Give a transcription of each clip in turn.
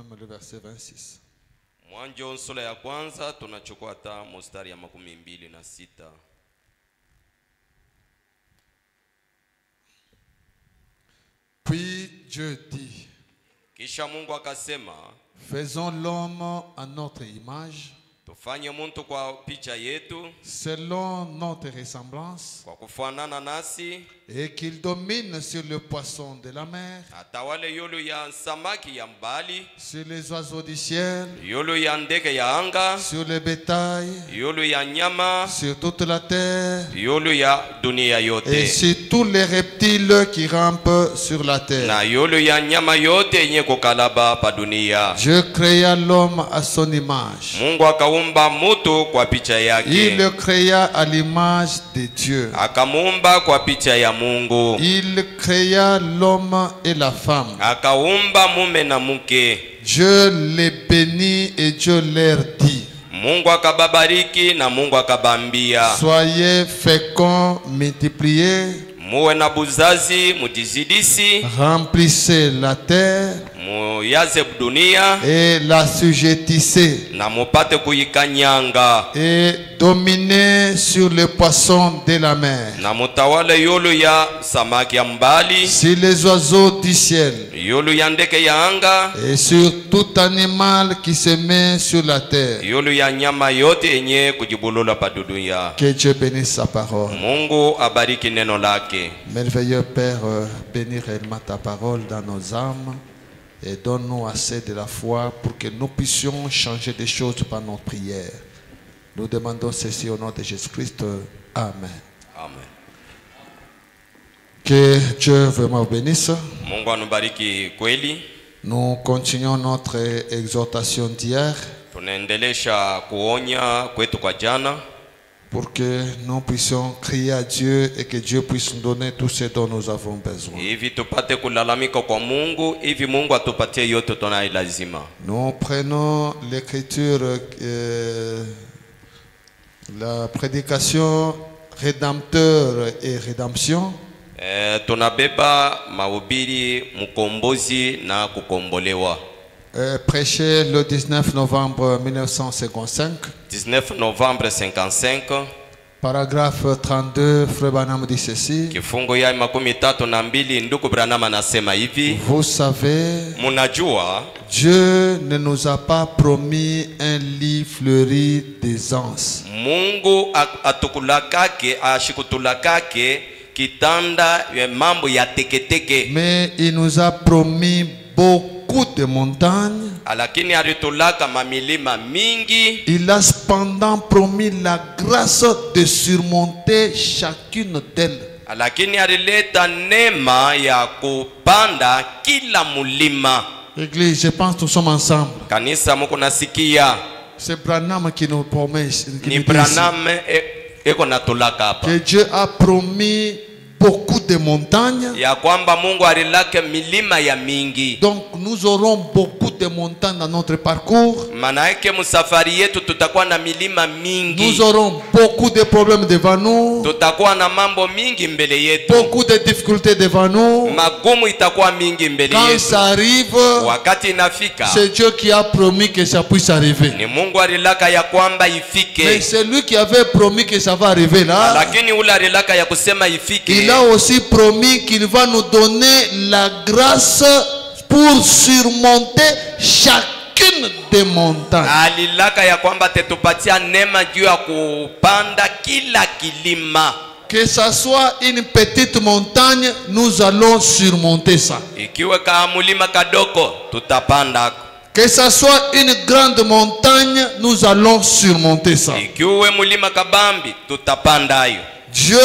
même le verset 26. Mwanzo sura ya kwanza tunachukua hata mstari ya 26. Puis Dieu dit, Kisha Mungu akasema, faisons l'homme à notre image, tufanye mtu kwa picha yetu, selon notre ressemblance, kwa kufanana nasi, et qu'il domine sur le poisson de la mer, atawale yulu ya samaki ya mbali, sur les oiseaux du ciel, yulu ya ndege ya anga, sur le bétail, yulu ya nyama, sur toute la terre, yulu ya dunia et yote, sur tous les reptiles qui rampent sur la terre. na yulu ya nyama yote yenye kukalaba pa dunia. Dieu créa l'homme à son image. Mungu akaumba mutu kwa picha Il yake, le créa à l'image de Dieu. akamuumba kwa picha ya Mungu, Il créa l'homme et la femme. akaumba mume na mke. Dieu les bénit et Dieu leur dit, Mungu akababariki na Mungu akabambia, soyez féconds, multipliez, muwe na buzazi, mujizidisi, remplissez la terre muyaze dunia et l'assujettissez, na mupate kuyikanyanga, et dominez sur les poissons de la mer, na mutawale yulu ya samaki ya mbali, sur les oiseaux du ciel, yulu ya ndege ya anga, et sur tout animal qui se met sur la terre. yulu ya nyama yote yenye kujibulula pa dunia. Que Dieu bénisse sa parole. Mungu abariki neno lake. Merveilleux Père, bénis réellement ta parole dans nos âmes et donne-nous assez de la foi pour que nous puissions changer des choses par notre prière. Nous demandons ceci au nom de Jésus-Christ. Amen. Amen. Que Dieu vraiment vous bénisse. Mungu anubariki kweli. Nous continuons notre exhortation d'hier Tunaendelesha kuonya kwetu kwa jana, pour que nous puissions crier à Dieu et que Dieu puisse nous donner tout ce dont nous avons besoin. hivi tupate kulalamika kwa Mungu, hivi Mungu atupatie yote tunayo lazima. Nous prenons l'écriture, la prédication rédempteur et rédemption. Tunabeba mahubiri mkombozi na kukombolewa. Prêché le 19 novembre 1955. 19 Novembre 55. Paragraphe 32, Frère Branham dit ceci. Kifungo ya 32, ndugu Branham anasema hivi. Vous savez, Munajua Dieu ne nous a pas promis un lit fleuri d'aisance. Mungu atukulakake ashikutulakake kitanda ya mambo ya teketeke, Mais il nous a promis beaucoup de montagnes. lakini alitulaka mamilima mingi. Il a cependant promis la grâce de surmonter chacune d'elles. Lakini alileta neema ya kupanda kila mulima. Église, je pense que nous sommes ensemble. Kanisa muko nasikia, C'est Branham qui nous promet. ni Branham eko natulaka hapa Que Dieu a promis beaucoup de montagnes. ya kwamba Mungu alilaka milima ya mingi. Donc nous aurons beaucoup de montagnes dans notre parcours. Maana yake msafari yetu tutakuwa na milima mingi. Nous aurons beaucoup de problèmes devant nous. Tutakuwa na mambo mingi mbele yetu. Beaucoup de difficultés devant nous. Magumu itakuwa mingi mbele Quand yetu. ça arrive, Wakati inafika, c'est Dieu qui a promis que ça puisse arriver. ni Mungu alilaka ya kwamba Mais ifike. c'est lui qui avait promis que ça va arriver là. Lakini ule alilaka ya kusema ifike. Il a aussi promis qu'il va nous donner la grâce pour surmonter chacune des montagnes. Alilaka ya kwamba tetupatia neema juu ya kupanda kila kilima. Que ça soit une petite montagne, nous allons surmonter ça. Ikiwe kama mulima kadoko tutapanda. Que ça soit une grande montagne, nous allons surmonter ça. Ikiwe mulima kabambi tutapanda hiyo. Dieu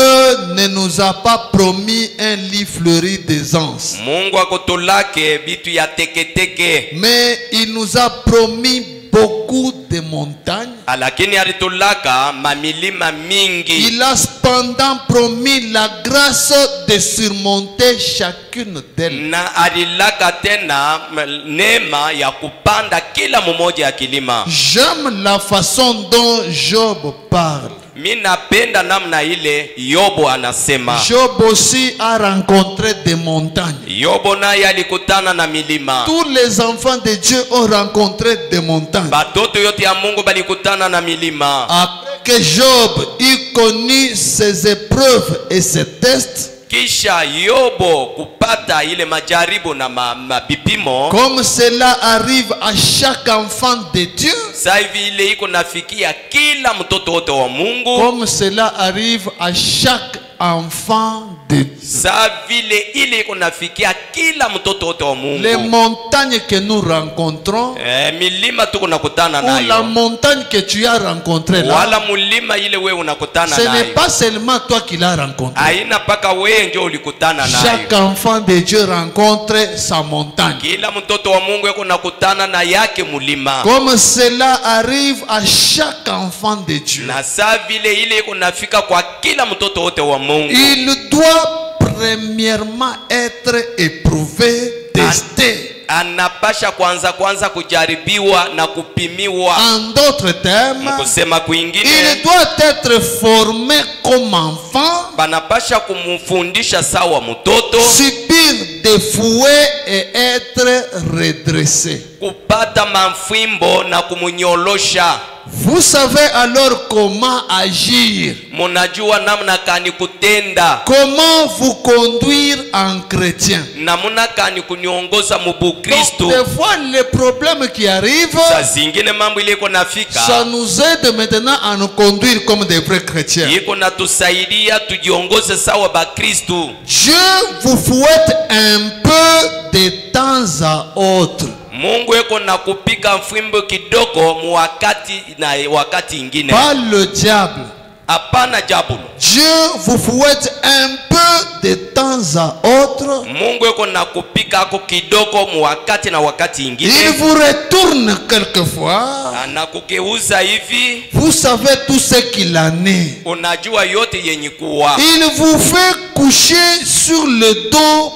ne nous a pas promis un lit fleuri d'aisance, Mungu akutulake bitu ya teketeke, mais il nous a promis beaucoup de montagnes. lakini alitulaka mamilima mingi. Il a cependant promis la grâce de surmonter chacune d'elles. Na alilaka tena neema ya kupanda kila mmoja ya kilima. J'aime la façon dont Job parle. Minapenda namna ile Yobo anasema. Job aussi a rencontré des montagnes. Yobo naye alikutana na milima. Tous les enfants de Dieu ont rencontré des montagnes. Batoto yote ya Mungu balikutana na milima. Après que Job eut connu ses épreuves et ses tests, Kisha Yobo kupata ile majaribu na mabipimo, comme cela arrive à chaque enfant de Dieu, sasa hivi ile iko nafikia kila mtoto wote wa Mungu, comme cela arrive à chaque enfant de Dieu. sasa vile ile iko nafikia kila mtoto wote wa Mungu. Les montagnes que nous rencontrons, Milima tuko nakutana ou la nayo, montagne que tu as rencontrée là, wala mulima ile wewe unakutana ce n'est nayo, pas seulement toi qui l'as rencontré. haina paka wewe ndio ulikutana nayo. Chaque enfant de Dieu rencontre sa montagne. Kila mtoto wa Mungu yuko nakutana na yake mulima. Comme cela arrive à chaque enfant de Dieu, Na saa vile ile iko nafika kwa kila mtoto wote wa Mungu, il doit premièrement être éprouvé, testé. anapasha kwanza kujaribiwa na kupimiwa. En d'autres termes, Kusema kwingine, il doit être formé comme enfant, banapasha kumufundisha sawa mtoto, subir des fouets et être redressé. kupata mafimbo na kumunyolosha. Vous savez alors comment agir, Munajua namna kani kutenda, comment vous conduire en chrétien. namna kani kuniongoza Donc, mubukristo. des fois, les problèmes qui arrivent, Saa zingine mambo ile iko ça nafika, nous aide maintenant à nous conduire comme des vrais chrétiens. iko natusaidia tujiongoze sawa bakristo. Dieu vous fouette un peu de temps à autre. Mungu eko na kupika mfimbo kidogo muwakati na wakati ingine. Pas le diable. Hapana jabulo. Dieu vous fouette un peu de temps à autre. Mungu eko na kupika ako kidogo muwakati na wakati Il ingine. vous retourne quelquefois. Anakugeuza hivi, Vous savez tout ce qu'il en est. unajua yote yenye kuwa. Il vous fait coucher sur le dos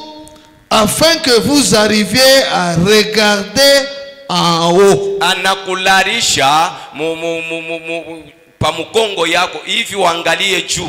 afin que vous arriviez à regarder en haut. Anakularisha pa mkongo yako hivi uangalie juu.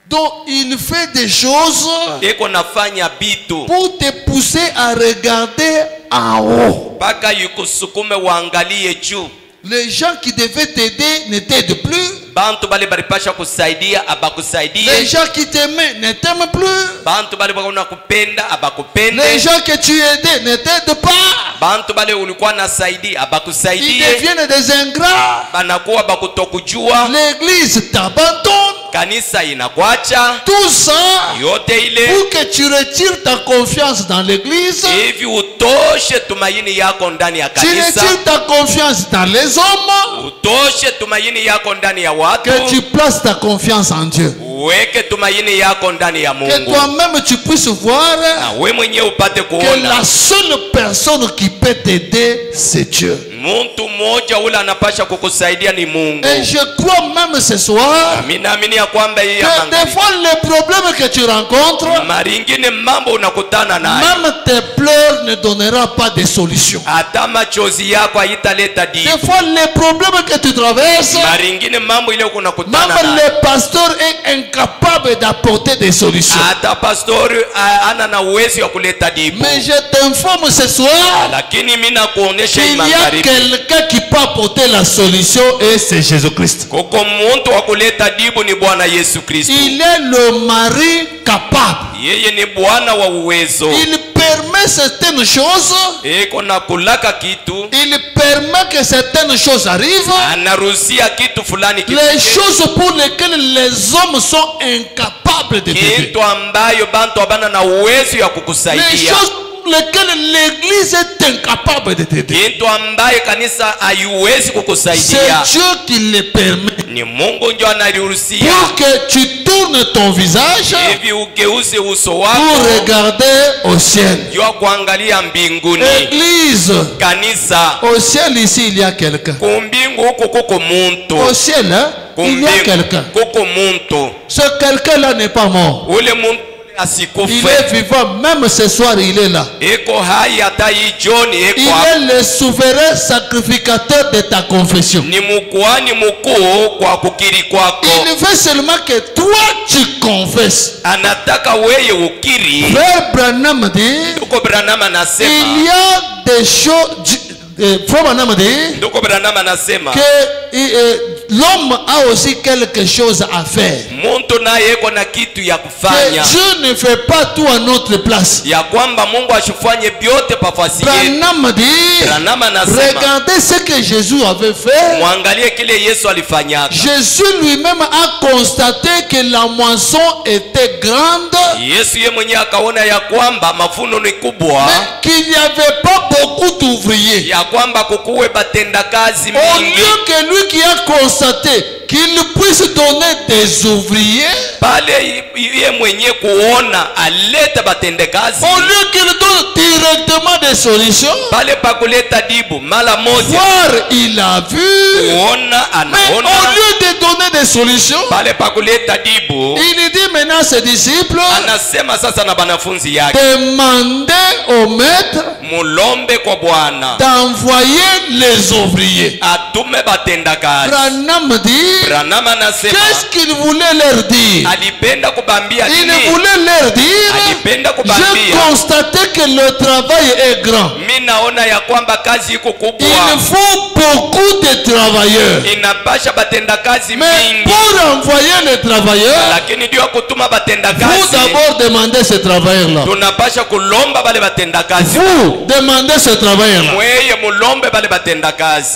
Donc il fait des choses Eko nafanya bitu pour te pousser à regarder en haut. mpaka yukusukume uangalie juu. Les gens qui devaient t'aider ne t'aident plus. Bantu bale balipasha kusaidia abakusaidie. Les gens qui t'aimaient ne t'aiment plus. Bantu bale bakuna kupenda abakupende. Les gens que tu aidais ne t'aident pas. Bantu bale ulikuwa nasaidia Ils abakusaidie. deviennent des ingrats. Banakuwa bakutokujua. L'église t'abandonne. Kanisa inakwacha. Tout ça Yote ile pour que tu retires ta confiance dans l'église. hivi utoshe tumaini yako ndani ya Tu kanisa. retires ta confiance dans les hommes. Utoshe tumaini yako ndani ya watu. Que tu places ta confiance en Dieu. Uweke tumaini yako ndani ya Que Mungu. toi-même tu puisses voir Na we mwenyewe upate que kuona la seule personne qui peut t'aider, c'est Dieu. mtu mmoja ule anapasha kukusaidia ni Mungu. Et je crois même ce soir Mimi naamini ya kwamba hii ya que des magharibi, fois les problèmes que tu rencontres, maringine mambo unakutana nayo, même tes pleurs ne donneront pas de solution. hata machozi yako haitaleta Des jibu. fois les problèmes que tu traverses, Maringine mambo ile unakutana même nayo, le pasteur est incapable d'apporter des solutions. hata pastori ana na uwezo wa kuleta jibu. Mais je t'informe ce soir Lakini mimi nakuonesha hii qu'il y a magharibi, quelqu'un qui peut apporter la solution et c'est Jésus-Christ. kuko muntu wa kuleta jibu ni Bwana Yesu Kristo. Il est le mari capable. Yeye ni Bwana wa uwezo. Il permet certaines choses. Eko na kulaka kitu, Il permet que certaines choses arrivent. anaruhusia kitu fulani Les kitokee. choses pour lesquelles les hommes sont incapables de t'aider. Kitu ambayo bantu abana na uwezo ya Les kukusaidia. choses pour lesquelles l'église est incapable de t'aider. Kitu ambayo kanisa haiwezi kukusaidia. C'est Dieu qui le permet. Ni Mungu ndio analiruhusia. Pour que tu tournes ton visage Hivi ugeuze uso pour wako regarder au ciel. jua kuangalia mbinguni. Église, Kanisa, au ciel ici il y a quelqu'un. kumbingu huko kuko muntu. Au ciel, hein, il y a quelqu'un. Kuko muntu. Ce quelqu'un-là n'est pas mort. Ule muntu Il est vivant, même ce soir il est là. Il est le souverain sacrificateur de ta confession. Il veut seulement que toi tu confesses. Frère Branham dit, il y a des choses. Frère Branham dit que l'homme a aussi quelque chose à faire. Que Dieu ne fait pas tout à notre place. Branham dit, regardez ce que Jésus avait fait. Jésus lui-même a constaté que la moisson était grande, mais qu'il n'y avait pas beaucoup d'ouvriers. Au lieu que lui qui a constaté qu'il puisse donner des ouvriers, au lieu qu'il donne directement des solutions, voir il a vu, mais au lieu de donner des solutions, il dit maintenant à ses disciples, demandez au maître d'envoyer les ouvriers. Branham dit, qu'est-ce qu'il voulait leur dire? Il voulait leur dire, j'ai constaté que le travail est grand. Il faut beaucoup de travailleurs. Mais pour envoyer les travailleurs, vous d'abord demandez ce travailleur-là. Vous demandez ce travailleur-là.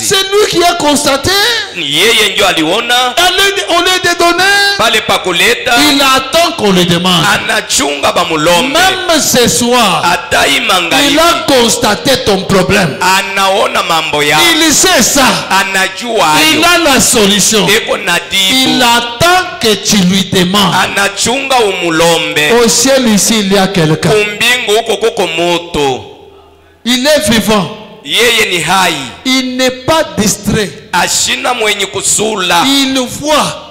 C'est lui qui a constaté. On les donner, il attend qu'on le demande. Même ce soir, il a constaté ton problème. Il sait ça. Il a la solution. Il attend que tu lui demandes. Au ciel ici, il y a quelqu'un. Il est vivant. Il n'est pas distrait. Il voit.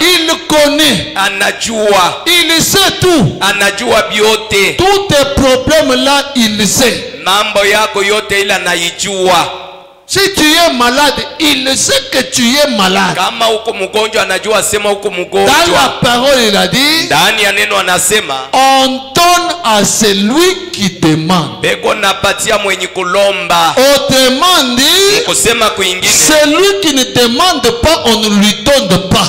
Il connaît. Il sait tout. Tous tes problèmes là, il sait. Si tu es malade, il sait que tu es malade. Dans la parole, il a dit, on donne à celui qui demande. Autrement dit, celui qui ne demande pas, on ne lui donne pas.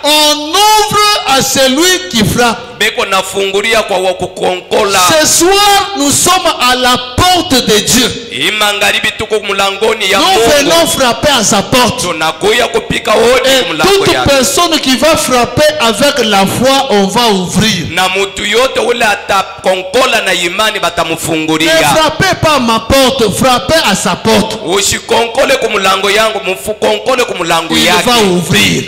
On ouvre à celui qui frappe. Ce soir, nous sommes à la porte de Dieu. Nous venons frapper à sa porte. Et toute personne qui va frapper avec la foi, on va ouvrir. Ne frappez pas à ma porte, frappez à sa porte. Il va ouvrir.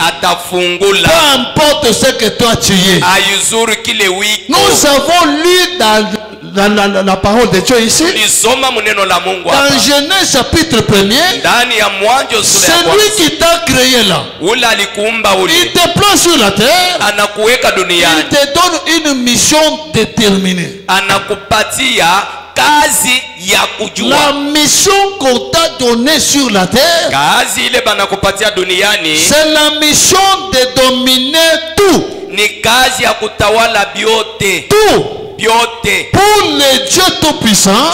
Peu importe ce que toi tu es. Nous avons lu dans la parole de Dieu ici, dans Genèse chapitre 1er, celui qui t'a créé là, il te place sur la terre, il te donne une mission déterminée. La mission qu'on t'a donnée sur la terre, c'est la mission de dominer tout. Tout. Pour le Dieu tout-puissant,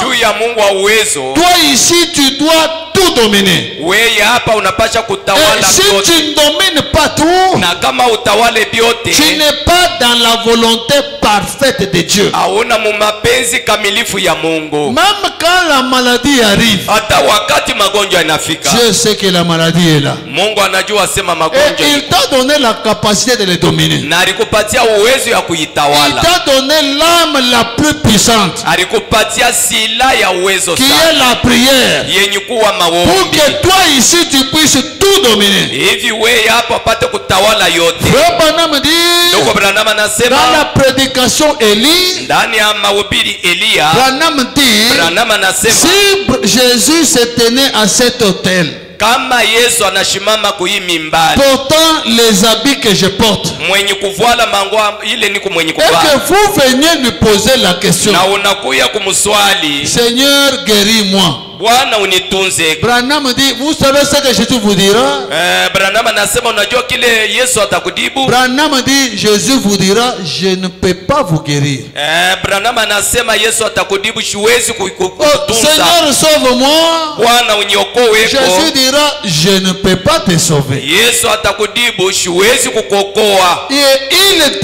toi ici tu dois tout dominer. Et si tu ne domines pas tout, tu n'es pas dans la volonté parfaite de Dieu. Même quand la maladie arrive, Dieu sait que la maladie est là. Et il t'a donné la capacité de le dominer. Il t'a donné l'âme la plus puissante, qui est la prière, pour que toi ici tu puisses tout dominer. Frère Branham dit, dans la prédication Élie, Branham dit, si Jésus se tenait à cet hôtel, kama Yesu anashimama kuhii mimbari portant les habits que je porte, mwenye kuvala mango ile niko mwenye et que kuvala, vous veniez lui poser la question, na unakuya kumswali, Seigneur, guéris-moi. Bwana unitunze. Branham dit, vous savez ce que Jésus vous dira? Branham anasema unajua kile Yesu atakujibu? Branham dit, Jésus vous dira, je ne peux pas vous guérir. Branham anasema Yesu atakujibu, siwezi kukutunza. Seigneur, sauve-moi. Bwana uniokoe. Jésus dira, je ne peux pas te sauver. Yesu atakujibu, siwezi kukuokoa. Et il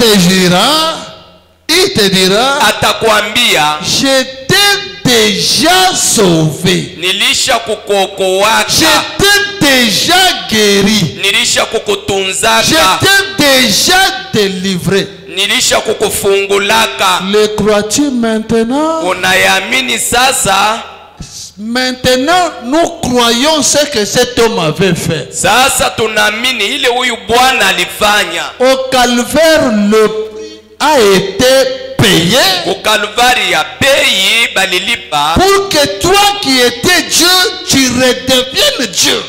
te dira, atakwambia, je t'ai déjà sauvé. Nilisha kukuokoa. Je t'ai déjà guéri. Nilisha kukutunzaka. Je t'ai déjà délivré. Nilisha kukufungulaka. Le crois-tu maintenant? Unayamini sasa? Maintenant, nous croyons ce que cet homme avait fait. Sasa tunaamini ile huyu Bwana alifanya. Au calvaire, le prix a été payé. Au Calvaire ya bei balilipa. Pour que toi qui étais Dieu, tu redeviennes Dieu.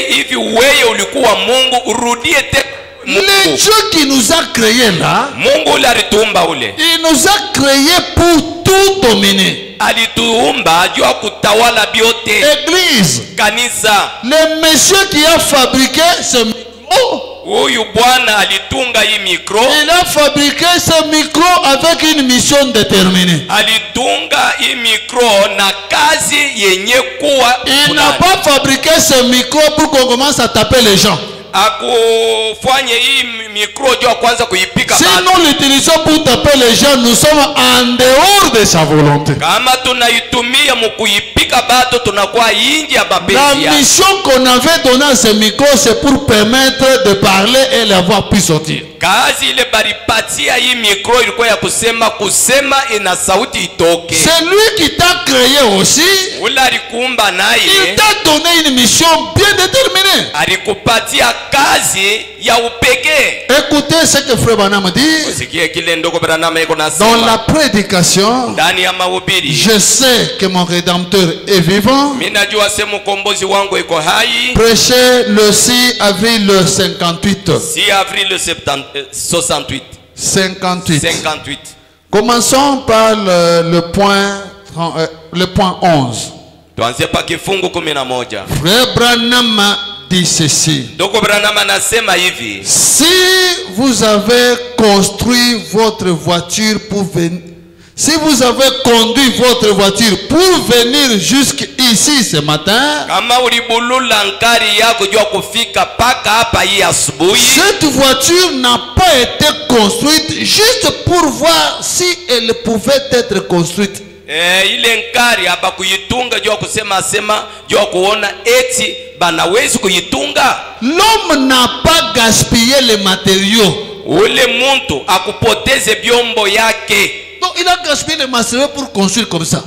Hivi wewe ulikuwa Mungu urudie tena. Le Dieu qui nous a créés là, Mungu ule alituumba ule. Il nous a créés pour tout dominer. Alituumba juu kutawala biote. Église. Kanisa. Le monsieur qui a fabriqué ce micro, huyu Bwana alitunga hii micro. Il a fabriqué ce micro avec une mission déterminée. Alitunga hii micro na kazi yenye kuwa. Il n'a pas fabriqué ce micro pour qu'on commence à taper les gens. Akufanye hii micro juu kwanza kuipika. Si nous l'utilisons pour taper les gens, nous sommes en dehors de sa volonté. Kama tunaitumia mkuipika bato tunakuwa inji ya mapenzi. La mission qu'on avait donnée à ce micro, c'est pour permettre de parler et la voix puisse sortir. Kazi ile baripatia hii micro ilikuwa ya kusema ina sauti itoke. C'est lui qui t'a créé aussi. Ule alikuumba naye. Il t'a donné une mission bien déterminée. Alikupatia kazi ya upekee. Écoutez ce que Frère Branham dit. Dans la prédication, ndani ya mahubiri, je sais que mon Rédempteur est vivant. Minajua sema mkombozi wangu iko hai. Prêché le 6 avril 58. 6 avril 68. 58. Commençons par le point 11. Tuanze pa kifungu 11. Frère Branham dit ceci. Ndoko Branham anasema hivi. Si vous avez construit votre voiture pour venir, si vous avez conduit votre voiture pour venir jusqu'ici ce matin, kama ulibulula nkari yako jua kufika paka hapa hii asubuhi, cette voiture n'a pas été construite juste pour voir si elle pouvait être construite. Ile nkari hapa kuitunga jua kusema jua kuona eti banawezi kuitunga. L'homme n'a pas gaspillé les matériaux. Ule muntu akupoteze byombo yake. Donc il a gaspillé les matériaux pour construire comme ça.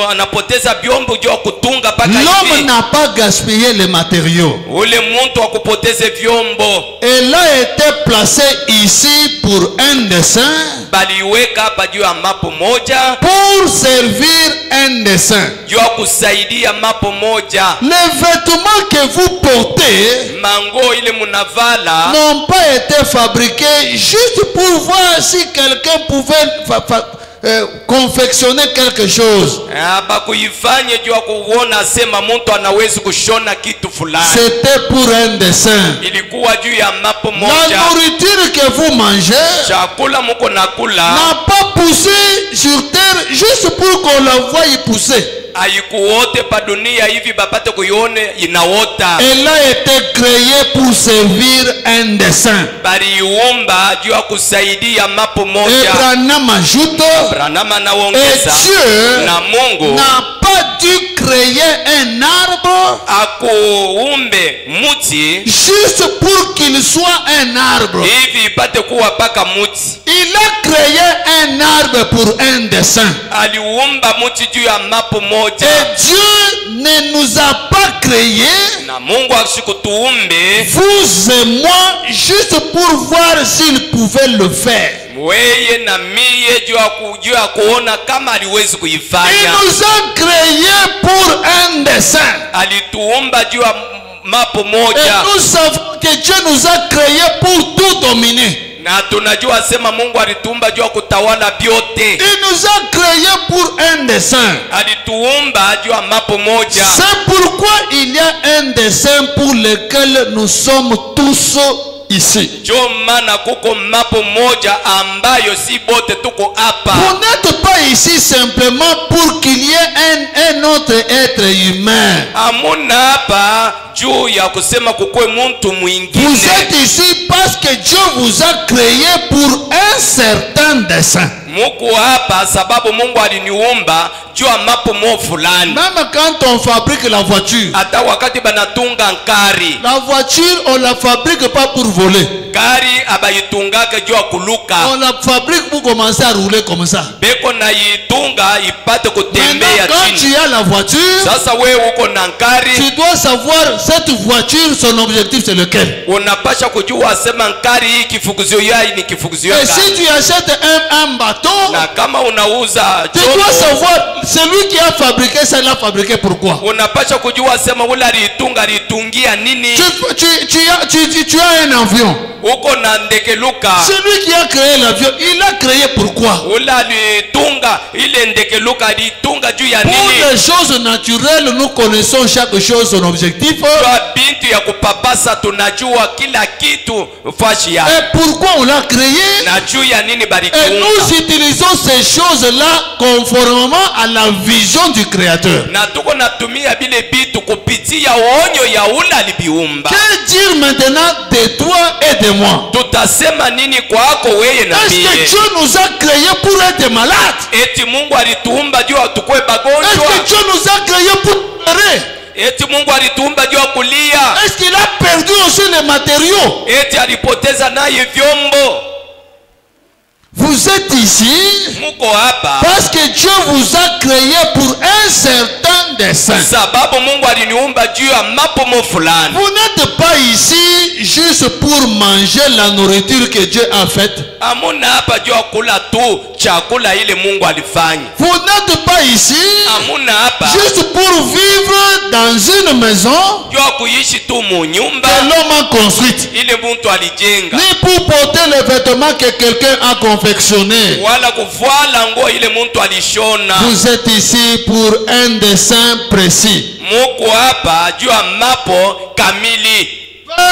Anapoteza byombo jua kutunga paka hivi. L'homme n'a pas gaspillé les matériaux. Ule muntu akupoteze byombo. Elle a été placée ici pour un dessein. Baliweka hapa juu ya mapo moja. Pour servir un dessein. Jua kusaidia mapo moja. Les vêtements que vous portez, mango ile munavala, n'ont pas été fabriqués juste pour voir si quelqu'un pouvait confectionner quelque chose. C'était pour un dessein. La nourriture que vous mangez n'a pas poussé sur terre juste pour qu'on la voie y pousser. Elle a été créée pour servir un dessein. Et Branham ajoute, et Dieu n'a pas dû créer un arbre juste pour qu'il soit un arbre. Il a créé un arbre pour un dessein. Et Dieu ne nous a pas créé, vous et moi, juste pour voir s'il pouvait le faire. weye na mie juu ya kuona kama aliwezi Il kuifanya. nous a créés pour un dessein. Alituumba juu ya mapo Et moja, nous savons que Dieu nous a créés pour tout dominer. na tunajua sema Mungu alituumba juu ya kutawala vyote. Il nous a créés pour un dessein. Alituumba juu ya mapo moja. C'est pourquoi il y a un dessein pour lequel nous sommes tous ici. Ndio maana kuko mapo moja ambayo si bote tuko hapa. Vous n'êtes pas ici simplement pour qu'il y ait un autre être humain. Amuna hapa juu ya kusema kukue muntu mwingine. Vous êtes ici parce que Dieu vous a créé pour un certain dessein. Muko hapa sababu Mungu aliniumba juu ya mapo mo fulani. Même quand on fabrique la voiture, Hata wakati banatunga nkari, la voiture on la fabrique pas pour voler. gari abayitungaka juu ya kuluka. On la fabrique pour commencer à rouler comme ça. Beko na yitunga ipate Maintenant, kutembea quand chini. tu as la voiture, Sasa wewe uko na nkari, tu dois savoir cette voiture, son objectif c'est lequel. unapasha kujua sema nkari hii kifukuzio yai ni kifukuzio Et si gani. tu achètes un bateau, Na kama unauza tu dois chombo, savoir celui qui a fabriqué ça, il a fabriqué pourquoi. unapasha kujua sema ule alitungia nini. Tu as un avion. Uko na ndege luka, Celui qui a créé l'avion, il a créé pourquoi? ule alitunga ile ndege luka alitunga juu ya Pour nini. les choses naturelles, nous connaissons chaque chose son objectif. Kwa bintu ya kupapasa tunajua kila kitu fashi yake. Et pourquoi on l'a créé? Na juu ya nini Et balikiunga. nous utilisons ces choses-là conformément à la vision du Créateur. Na tuko natumia bile bitu kupitia onyo ya ule alibiumba. Que dire maintenant de toi et de moi? Tutasema nini kwako weye na Est-ce que mie? Dieu nous a créés pour être malades? Eti Mungu alituumba juu atukue Est-ce bagonjwa? que Dieu nous a créés pour pleurer? Eti Mungu alituumba juu kulia? Est-ce qu'il a perdu aussi les matériaux? Eti alipoteza naye vyombo? Vous êtes ici Muko hapa parce que Dieu vous a créé pour un certain dessein. sababu Mungu aliniumba juu ya mapomo fulani. Vous n'êtes pas ici juste pour manger la nourriture que Dieu a faite. Amuna hapa juu ya kula tu chakula ile Mungu alifanya. Vous n'êtes pas ici Amuna hapa juste pour vivre dans une maison juu ya kuishi tu mu nyumba que l'homme a construite, ile muntu alijenga, ni pour porter les vêtements que quelqu'un a confectionnés. wala kuvala nguo ile muntu alishona. Vous êtes ici pour un dessein précis. Muko hapa juu ya mapo kamili. Peu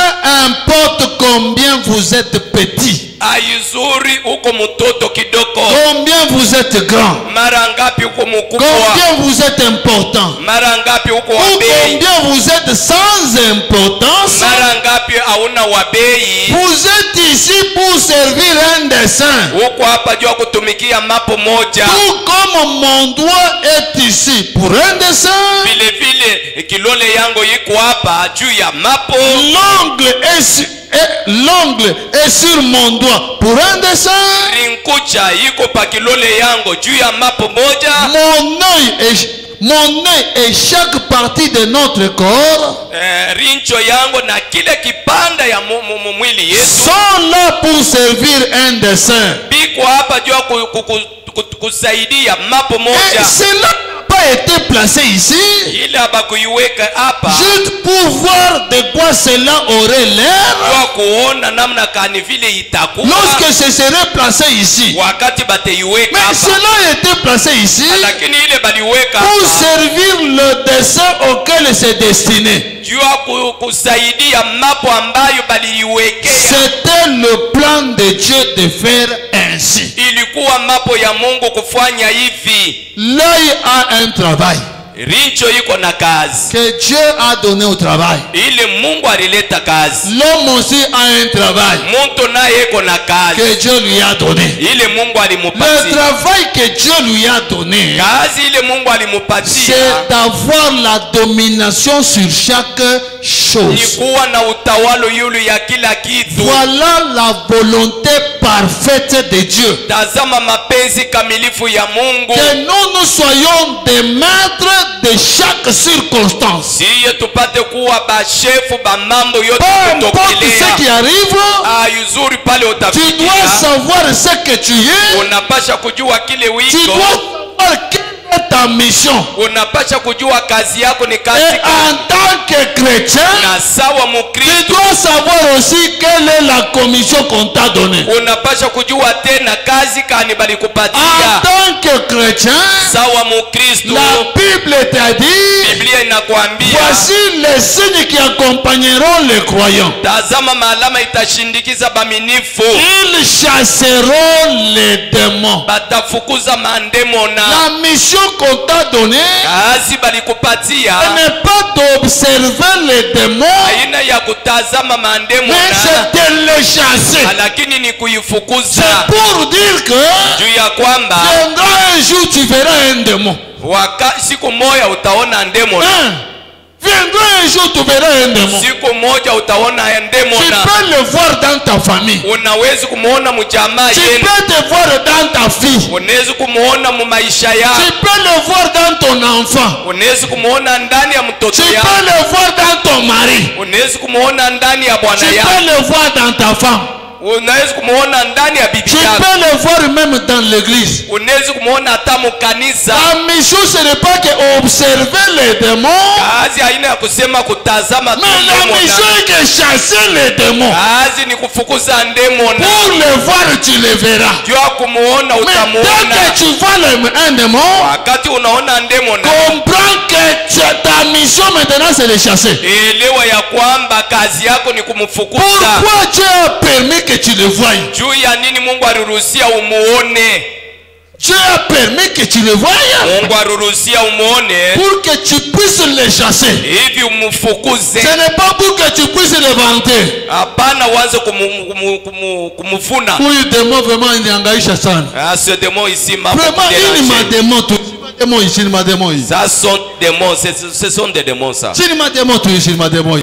importe combien vous êtes petit, Aizuri uko mtoto kidoko, combien vous êtes grand, mara ngapi uko mkubwa, combien vous êtes important, mara ngapi uko ou wabei, combien vous êtes sans importance, mara ngapi hauna wabei. vous êtes ici pour servir un dessein. Uko hapa juu ya kutumikia mapo moja. Tout comme mon doigt est ici pour un dessein, Vile vile kilole yangu iko hapa juu ya mapo. l'ongle est sur mon doigt pour un dessein, Rinkucha iko pa kilole yangu juu ya mapo moja. mon œil et chaque partie de notre corps Rincho yangu na kile kipanda ya mwili yetu sont là pour servir un dessein. biko hapa juu ya kusaidia mapo Et moja. cela n'a pas été placé ici Ile abakuiweka hapa juste pour voir de quoi cela aurait l'air juu kuona namna kani vile itakuwa lorsque ce serait placé ici. wakati bateiweka Mais hapa. cela a été placé ici Lakini ile baliweka pour hapa servir le dessein auquel c'est destiné. juu ya kusaidia mapo ambayo baliiwekea. C'était le plan de Dieu de faire ainsi. Ilikuwa mapo ya Mungu kufanya hivi. L'œil a un travail Rincho iko na kazi que Dieu a donné au travail. ile Mungu alileta kazi. L'homme aussi a un travail Muntu naye iko na kazi que Dieu lui a donné. ile Mungu Le alimupatia. travail que Dieu lui a donné, kazi ile Mungu alimupatia c'est d'avoir la domination sur chaque ni chose. kuwa na utawalo yulu ya kila kitu. Voilà la volonté parfaite de Dieu. Tazama mapenzi kamilifu ya Mungu, Que nous soyons des maîtres de chaque circonstance. siye tupate kuwa bashefu ba mambo yote Peu importe ce kutokelea. qui arrive, Yuzuri pale tu utafikia, dois savoir ce que tu es. unapasha kujua kile Tu wiko, dois savoir quelle est ta mission. unapasha kujua kazi yako ni kazi Et gani. en tant que chrétien, Na sawa tu Mukristo dois savoir aussi quelle est la commission qu'on t'a donnée. unapasha kujua tena kazi kani En balikupatia. tant que chrétien, Sawa Mukristo, la Bible t'a dit, Biblia inakwambia voici les signes qui accompagneront les croyants. tazama maalama itashindikiza baminifu, Ils chasseront les démons. batafukuza mandemona. La mission qu'on t'a donnée, Kazi balikupatia ce n'est pas d'observer les démons, aina ya kutazama mais mandemona, c'est de les chasser. lakini ni kuifukuza. C'est pour dire que Juu ya kwamba viendra un jour tu verras un démon. siku moja utaona ndemona, Hein? Viendra un jour tu verras un démon. siku moja utaona Tu ndemona. peux le voir dans ta famille. Unawezi kumuona mujamaa Tu yenu, peux te voir dans ta fille. unawezi kumuona mu maisha Tu yako, peux le voir dans ton enfant. unawezi kumuona ndani ya mtoto Tu yako, peux le voir dans ton mari. unawezi kumuona ndani ya Tu bwana yako, peux le voir dans ta femme. unawezi kumuona ndani ya bibi Tu yako, peux le voir même dans l'église. unawezi kumuona hata mukanisa. La mission, ce n'est pas que observer les démons, Kazi haina ya kusema kutazama tu mais la mission ndemona, est que chasser les démons. kazi ni kufukuza ndemona. Pour le voir, tu le verras. Juu ya kumuona Mais dès utamuona. que tu vois un démon, Wakati unaona ndemona, comprends que ta mission maintenant, c'est de chasser. elewa ya kwamba kazi yako ni kumfukuza. Pourquoi Dieu a permis que tu le voies? Juu ya nini Mungu aliruhusia umuone? Dieu a permis que tu le voies Mungu aliruhusia umuone pour que tu puisses le chasser. hivi umfukuze. Ce n'est pas pour que tu puisses le vanter. Hapana, uanze kumufuna. Huyu démon vraiment inihangaisha sana. Ce démon ici m'a Vraiment, beaucoup il dérangé. m'a démon tu. Démon ici, il m'a démon ici. Ça sont des démons, ce sont des démons ça. Si il m'a démon tu ici, il m'a démon.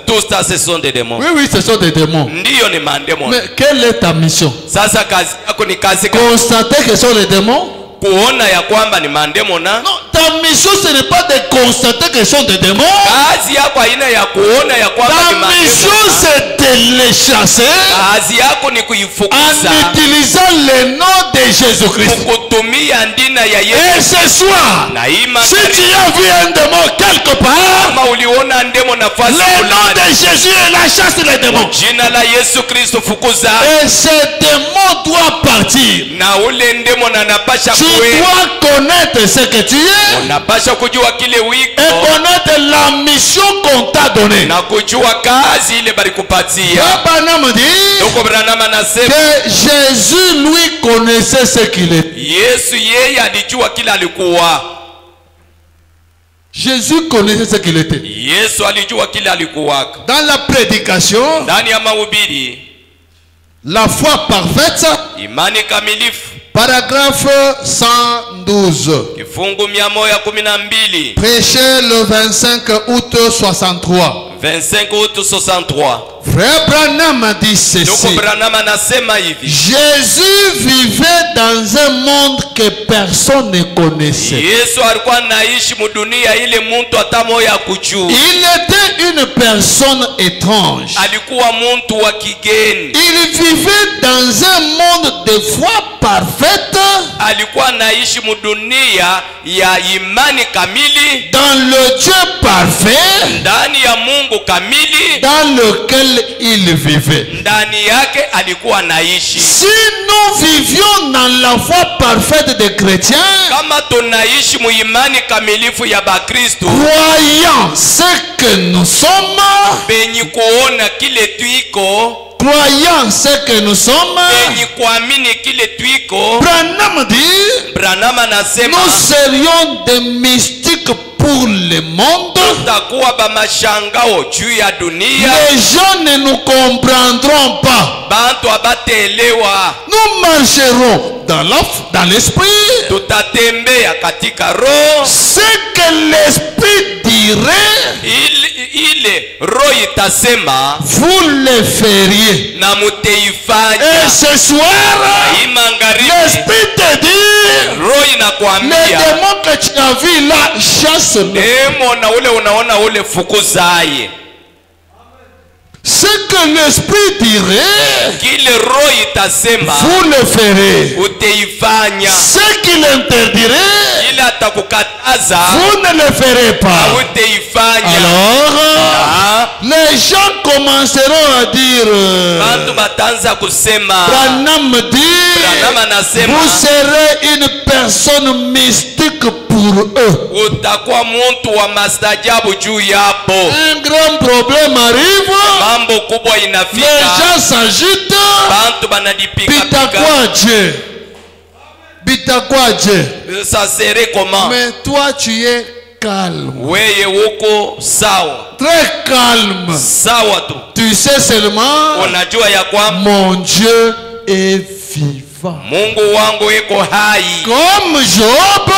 Tout ça ce sont des démons. Oui, oui, ce sont des démons. Ndiyo ni mandemon. Mais quelle est ta mission? Sasa kazi yako ni kazi gani? Constater que ce sont les démons? Kuona ya kwamba ni mandemona. Non, ta mission ce n'est pas de constater que ce sont des démons. Kazi yako haina ya kuona ya kwamba ni Ta mission mandemona. c'est de les chasser Kazi yako ni kuifukuza en utilisant le nom de Jésus-Christ. kukutumia ndina ya Et Yesu. ce soir, Na hii si tu as vu un démon quelque part, kama uliona ndemo nafasi le nom de fulani, Jésus est la chasse les démons. jina la Yesu Kristo fukuza, Et ce démon doit partir. na ule ndemo na napasha Tu kuwe, dois connaître ce que tu es unapasha kujua kile et wiko connaître la mission qu'on t'a donnée. na kujua kazi ile balikupatia. Abraham dit Ndugu Branham anasema que Jésus lui connaissait ce qu'il est. Yesu yeye alijua kile alikuwa. Jésus connaissait ce qu'il était. Yesu alijua kile alikuwaka. Dans la prédication, Ndani ya mahubiri, la foi parfaite, imani kamilifu, paragraphe 112. kifungu 112, Prêché le 25 août 63. 25 août 63. Frère Branham a dit ceci. Ndugu Branham anasema hivi, Jésus vivait dans un monde que personne ne connaissait. Yesu alikuwa anaishi mudunia ile muntu hata moya kujua. Il était une personne étrange. Alikuwa muntu wa kigeni. Il vivait dans un monde de foi parfaite, Alikuwa anaishi mudunia ya imani kamili, dans le Dieu parfait ndani ya Mungu kamili, dans lequel il vivait. ndani yake alikuwa anaishi. Si nous vivions dans la foi parfaite des chrétiens, Kama tunaishi muimani kamilifu ya Bakristo, croyant ce que nous sommes, benyi kuona kile twiko, croyant ce que nous sommes, benyi kuamini kile twiko, Branham dit, Branham anasema nous serions des mystiques pour le monde, Kutakuwa ba mashangao juu ya dunia. Les gens ne nous comprendront pas. Bantu abatelewa. Nous marcherons dans l'esprit. Tutatembea katika roho. Ce que l'esprit dirait, ile roho itasema, vous le feriez. na muteifanya. Et ce soir, l'esprit te dit, roho inakwambia, les démons que tu as vus là, chasse-le. demo na ule unaona ule fukuzaye. Ce que l'esprit dirait, kile roho itasema, vous le ferez. uteifanya. Ce qu'il interdirait, ile atakukataza, vous ne le ferez pas. uteifanya. Alors, les gens commenceront à dire, bantu batanza kusema, Branham dit, Branham anasema, vous serez une personne mystique pour eux. utakuwa muntu wa mastajabu juu yapo. Un grand problème arrive, mambo kubwa les inafika, gens s'agitent, bantu banadipika Bitakwa Dieu. ça serait comment? Mais toi tu es calme, weye uko sawa, très calme. sawa tu. Tu sais seulement, Unajua ya kwamba mon Dieu est vivant. Mungu wangu iko hai. Comme Job,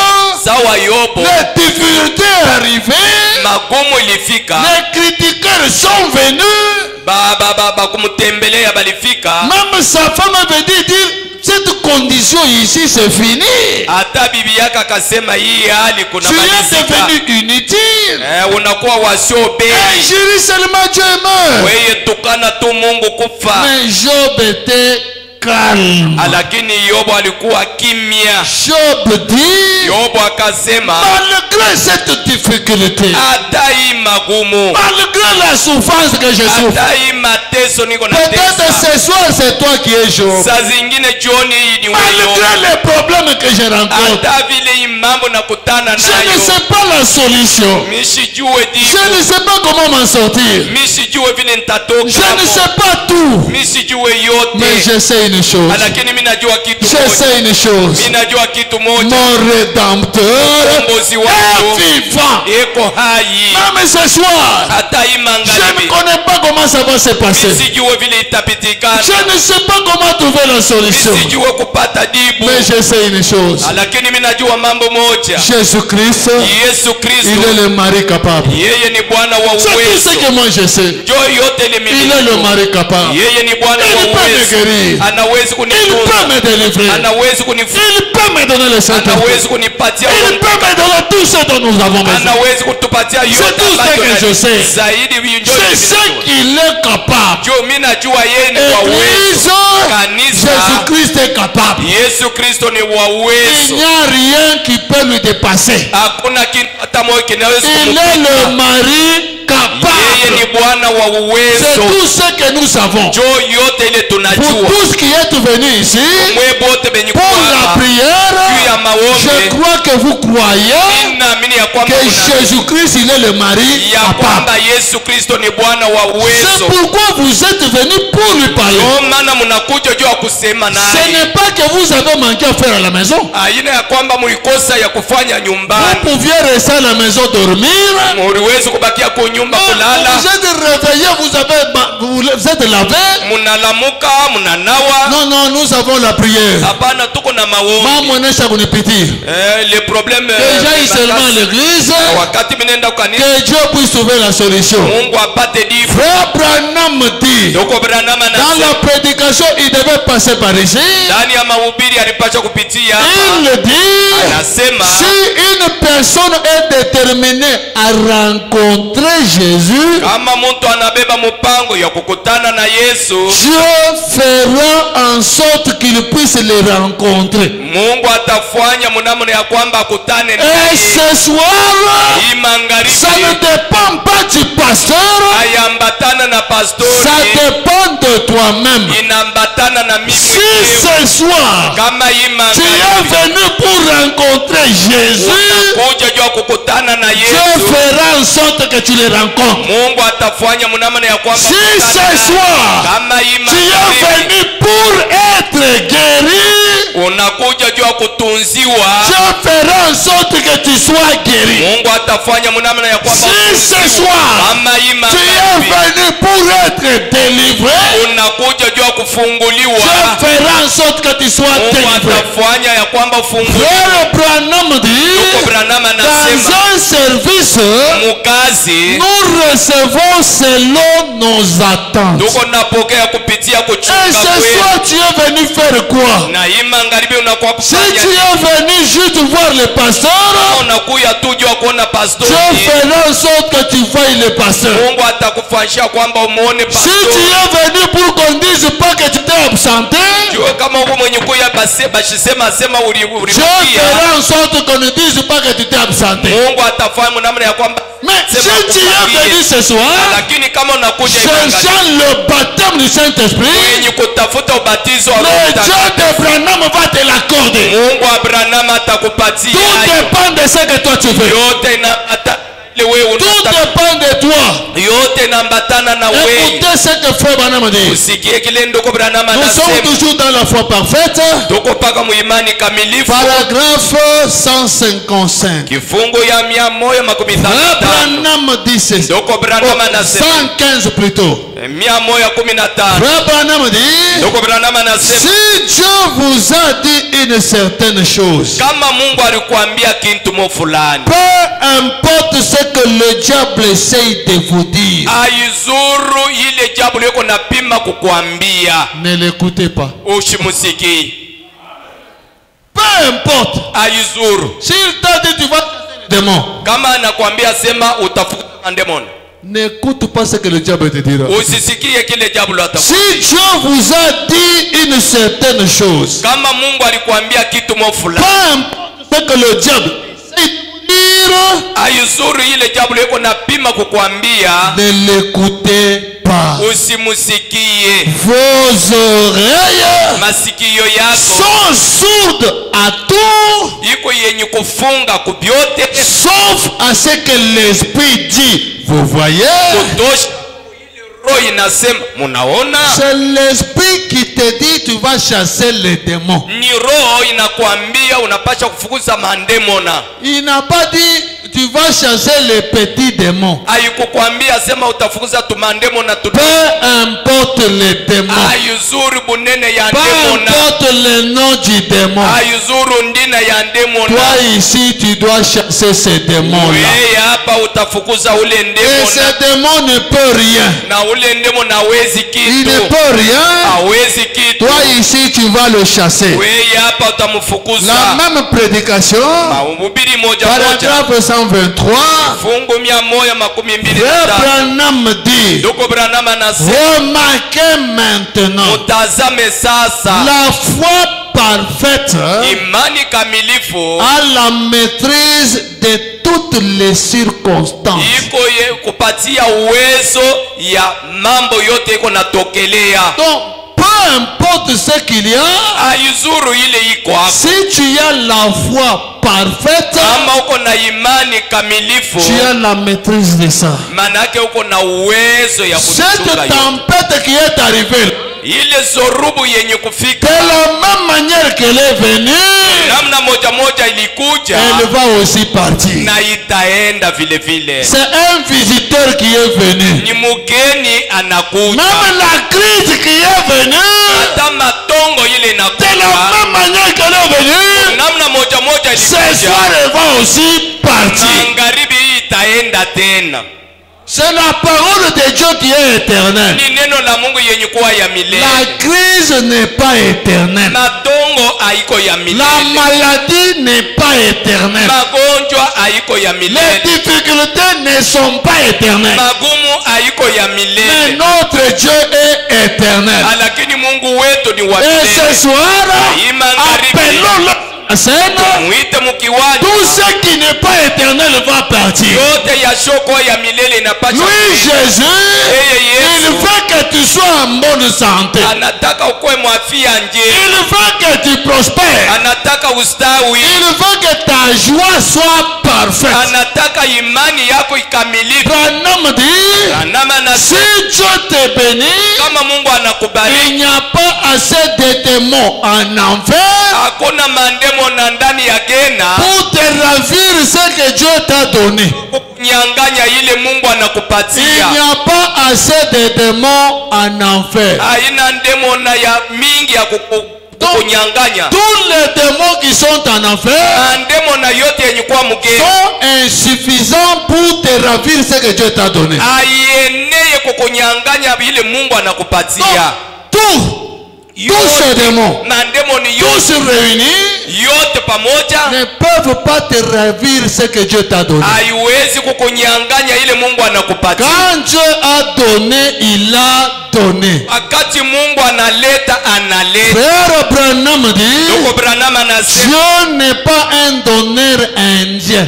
Sawa Yobo, les difficultés arrivaient, magumu ilifika, les critiqueurs sont venus, ba kumtembelea balifika. même sa femme avait dit, cette condition ici c'est fini. Hata bibi yake akasema hii hali kuna Tu es malizika. devenu inutile. Unakuwa wasiobei. Injurie seulement Dieu meurt. Weye tukana tu Mungu kufa. Mais Job était calme. Lakini Yobo alikuwa kimya. Job dit, Yobo akasema, malgré cette difficulté, hata hii magumu, malgré la souffrance que je souffre, hata hii mateso niko na peut-être tesa, ce soir c'est toi qui es Job. saa zingine jioni hii ni wewe. Malgré les problèmes que je rencontre, Hata vile hii mambo nakutana je ne nayo, sais pas la solution. misijue Je jibu, ne sais pas comment m'en sortir. misijue vile Je nitatoka ne sais hapo, pas tout. misijue Mais yote, je sais une chose. lakini mimi najua kitu Je moja. sais une chose. Mimi najua kitu moja, Mon rédempteur mkombozi est wangu vivant. iko hai. Même ce soir, Hata hii je ne magharibi connais pas comment ça va se passer. misijue vile itapitikana, Je ne sais pas comment trouver la solution. misijue kupata jibu, Mais je sais une chose. lakini mimi najua mambo moja. Jésus-Christ, Yesu il Kristo, est le mari capable. yeye ni Bwana wa C'est tout uwezo. ce que moi je sais. Jo yote ile Il est le mari capable. yeye ni Bwana Il wa peut me uwezo. guérir. Anaweza Il kunitunza, peut me délivrer. anaweza kunifunza, Il peut me donner le Saint-Esprit. anaweza kunipatia Il Roho, peut me donner tout ce dont nous avons besoin. anaweza kutupatia C'est yote tout ce ambacho que je sais. zaidi vinjo Je sais qu'il est capable. jo mimi najua yeye ni wa Église, uwezo. Kanisa, Jésus-Christ est capable. Yesu Kristo ni wa Il uwezo. n'y a rien qui peut lui dépasser. Hakuna kitu hata moja kinaweza Il est le kumupita. mari Yeye capable. ni Bwana wa C'est uwezo. tout ce que nous savons. Jo yote ile Pour tunajua. tous qui êtes venus ici, Mwe bote benye pour la kuwa prière, juu ya je maombi, crois que vous croyez naamini ya kwamba que kuna- Jésus-Christ, il est le mari ya capable. kwamba Yesu Kristo ni Bwana wa C'est uwezo. pourquoi vous êtes venus pour lui parler. Ndio maana mnakuja juu ya kusema Ce naye. n'est pas que vous avez manqué à faire à la maison. Aina ya kwamba mlikosa ya kufanya Vous nyumbani. pouviez rester à la maison dormir. Mliwezi kubakia kwa nyumba kulala. Vous êtes réveillé, vous êtes lavé. Mnalamuka, mnanawa. Non, non, nous avons la prière. Hapana, tuko na maombi. Maman onesha kunipitia. Le problème Que j'aille seulement à l'église. wakati mnaenda kwa kanisa, Que Dieu puisse trouver la solution. Mungu apate jibu. Frère Branham dit, Doko Branham dans anasema la prédication, il devait passer par ici. ndani ya mahubiri alipaswa kupitia Il hapa. dit, Anasema si une personne est déterminée à rencontrer Jésus, kama mtu anabeba mpango ya kukutana na Yesu, Dieu fera en sorte qu'il puisse les rencontrer. Mungu atafanya mnamna ya kwamba akutane Et naye. ce soir, Hii magharibi ça ne dépend pas du pasteur, hayambatana na ça pastori, dépend de toi-même. inambatana na mimi Si mwenyewe. ce soir, Kama hii tu es magharibi venu pour rencontrer Jésus, kuja juu ya kukutana na Dieu Yesu, fera en sorte que tu les rencontres. Mungu atafanya mnamna ya kwamba Si mkutane ce naye. soir, Kama hii tu es magharibi venu pour être guéri, unakuja juu ya kutunziwa. Dieu fera en sorte que tu sois guéri. Mungu atafanya namna ya kwamba Si ce soir kama ima tu es venu pour être délivré, unakuja juu ya kufunguliwa, Dieu fera en sorte que tu sois Mungu délivré. atafanya ya kwamba ufunguliwe. Frère Branham dit, Ndugu Branham dans anasema un service, mukazi nous recevons selon nos attentes. tuko napokea kupitia Et kuchunga ce kwetu. soir, tu es venu faire quoi? Na hii magharibi unakuwa Si kufanya tu es venu juste voir le pasteur, unakuya tu juu ya kuona pastori, Dieu fera en sorte que tu voies le pasteur. Mungu atakufanyisha kwamba umuone Si tu pastori. es venu pour qu'on dise pas que tu t'es absenté, Jua kama uko mwenye kuya basi bashisema sema Dieu ulibukia, fera en sorte qu'on ne dise pas que tu t'es absenté. Mungu atafanya namna ya kwamba Mais si sema tu es kupangie. venu ce soir, Lakini kama unakuja cherchant le baptême du Saint-Esprit, mwenye kutafuta ubatizo wa le Roho Dieu Mtakatifu, de Branham va te l'accorder. Mungu Abrahamu atakupatia Tout hayo. dépend de ce que toi tu veux. Yote wewe Tout unataka, dépend de toi. yote inaambatana na wewe. Écoutez ce que Frère Branham dit. Usikie kile ndugu Branham Nous sommes anasema. toujours dans la foi parfaite. Tuko paka muimani kamilifu. Paragraphe 155. Kifungu ya 115. Frère Branham dit ceci. Ndugu Branham anasema 115 plutôt. 115. Frère Branham dit, Ndugu Branham anasema si Dieu vous a dit une certaine chose, kama Mungu alikuambia kitu mo fulani, peu importe ce que le diable essaye de vous dire, aizuru ile jambo liko napima kukuambia, ne l'écoutez pas. usimusikii. Peu importe. Aizuru. S'il t'a dit tu vas chasser les démons, Kama anakuambia sema utafuta mandemoni, n'écoute pas ce que le diable te dira. usisikie kile jambo atakuambia. Si Dieu vous a dit une certaine chose, Kama Mungu alikuambia kitu mo peu fulani, importe ce que le diable essaye de vous dire, aizuru ile jambo liko napima kukuambia, ne l'écoutez pas. usimusikie. Vos oreilles Masikio yako sont sourdes à tout, iko yenye kufunga kubyote, sauf à ce que l'esprit dit. Vous voyez? kutosha ile roho inasema munaona. C'est l'esprit qui te dit tu vas chasser les démons. Ni roho inakwambia unapasha kufukuza mandemona. Il n'a pas dit tu vas chasser les petits démons. Haikukwambia sema utafukuza tumandemona tu. Peu importe les démons. Ayuzuru bunene ya Peu ndemona. importe le nom du démon. Ayuzuru ndina ya ndemona. Toi ici tu dois chasser ces démons-là. Wewe hapa utafukuza ule Et ndemona. ce démon ne peut rien. Na ule ndemona hawezi Il ne kitu. peut rien. Hawezi kitu. Toi ici tu vas le chasser. Wewe hapa utamfukuza. La même prédication, Mahubiri moja moja. paragraphe 123, Fungu 125. Frère Branham dit, Ndugu Branham anasema remarquez maintenant, utazame sasa la foi parfaite imani kamilifu a la maîtrise de toutes les circonstances. iko kupatia uwezo ya mambo yote iko natokelea. Donc, peu importe ce qu'il y a, Aizuru ile iko hapo. si tu as la foi parfaite, Kama uko na imani kamilifu, tu as la maîtrise de ça. manake uko na uwezo ya Cette kuchunga yote. tempête qui est arrivée, Ile zorubu yenye kufika de la même manière qu'elle est venue, namna moja moja ilikuja elle va aussi partir. na itaenda vile vile. C'est un visiteur qui est venu. Ni mugeni anakuja. Même la crise qui est venue, Hata matongo ile de la inakuja même manière qu'elle est venue, namna moja moja ce ilikuja. soir elle va aussi partir. Magharibi hii itaenda tena. C'est la parole de Dieu qui est éternelle. Ni neno la Mungu yenye kuwa ya milele. La crise n'est pas éternelle. Matongo haiko ya La milele. maladie n'est pas éternelle. Magonjwa haiko ya Les milele. difficultés ne sont pas éternelles. Magumu haiko ya Mais milele. notre Dieu est éternel. Lakini Mungu wetu ni wa Et milele. ce soir, Magharibi. appelons-le scène. muite mukiwanja. Tout ce qui n'est pas éternel va partir. Yote ya shoko ya milele inapasha. Lui, Jésus, il veut que tu sois en bonne santé. Anataka ukue mwafia nje. Il veut que tu prospères. Anataka ustawi. Il veut que ta joie soit parfaite. Anataka imani yako ikamilike. Branham dit, Branham si Dieu te bénit, kama Mungu anakubariki, il n'y a pas assez de démons en enfer hakuna mandemo na ndani ya gena pour te ravir ce que Dieu t'a donné. kunyanganya ile Mungu anakupatia. Il n'y a pas assez de démons en enfer. Haina ndemo na ya mingi ya kukunyanganya. Tous les démons qui sont en enfer Ndemo na yote yenye kuwa mugeni sont insuffisants pour te ravir ce que Dieu t'a donné. aieneye kukunyanganya ile Mungu anakupatia. Tous ces démons, na ndemo ni tous yote réunis, yote pamoja ne peuvent pas te ravir ce que Dieu t'a donné. haiwezi kukunyanganya ile Mungu anakupatia. Quand Dieu a donné, il a donné. Wakati Mungu analeta analeta. Frère Branham dit, Ndugu Branham anasema Dieu n'est pas un donneur indien.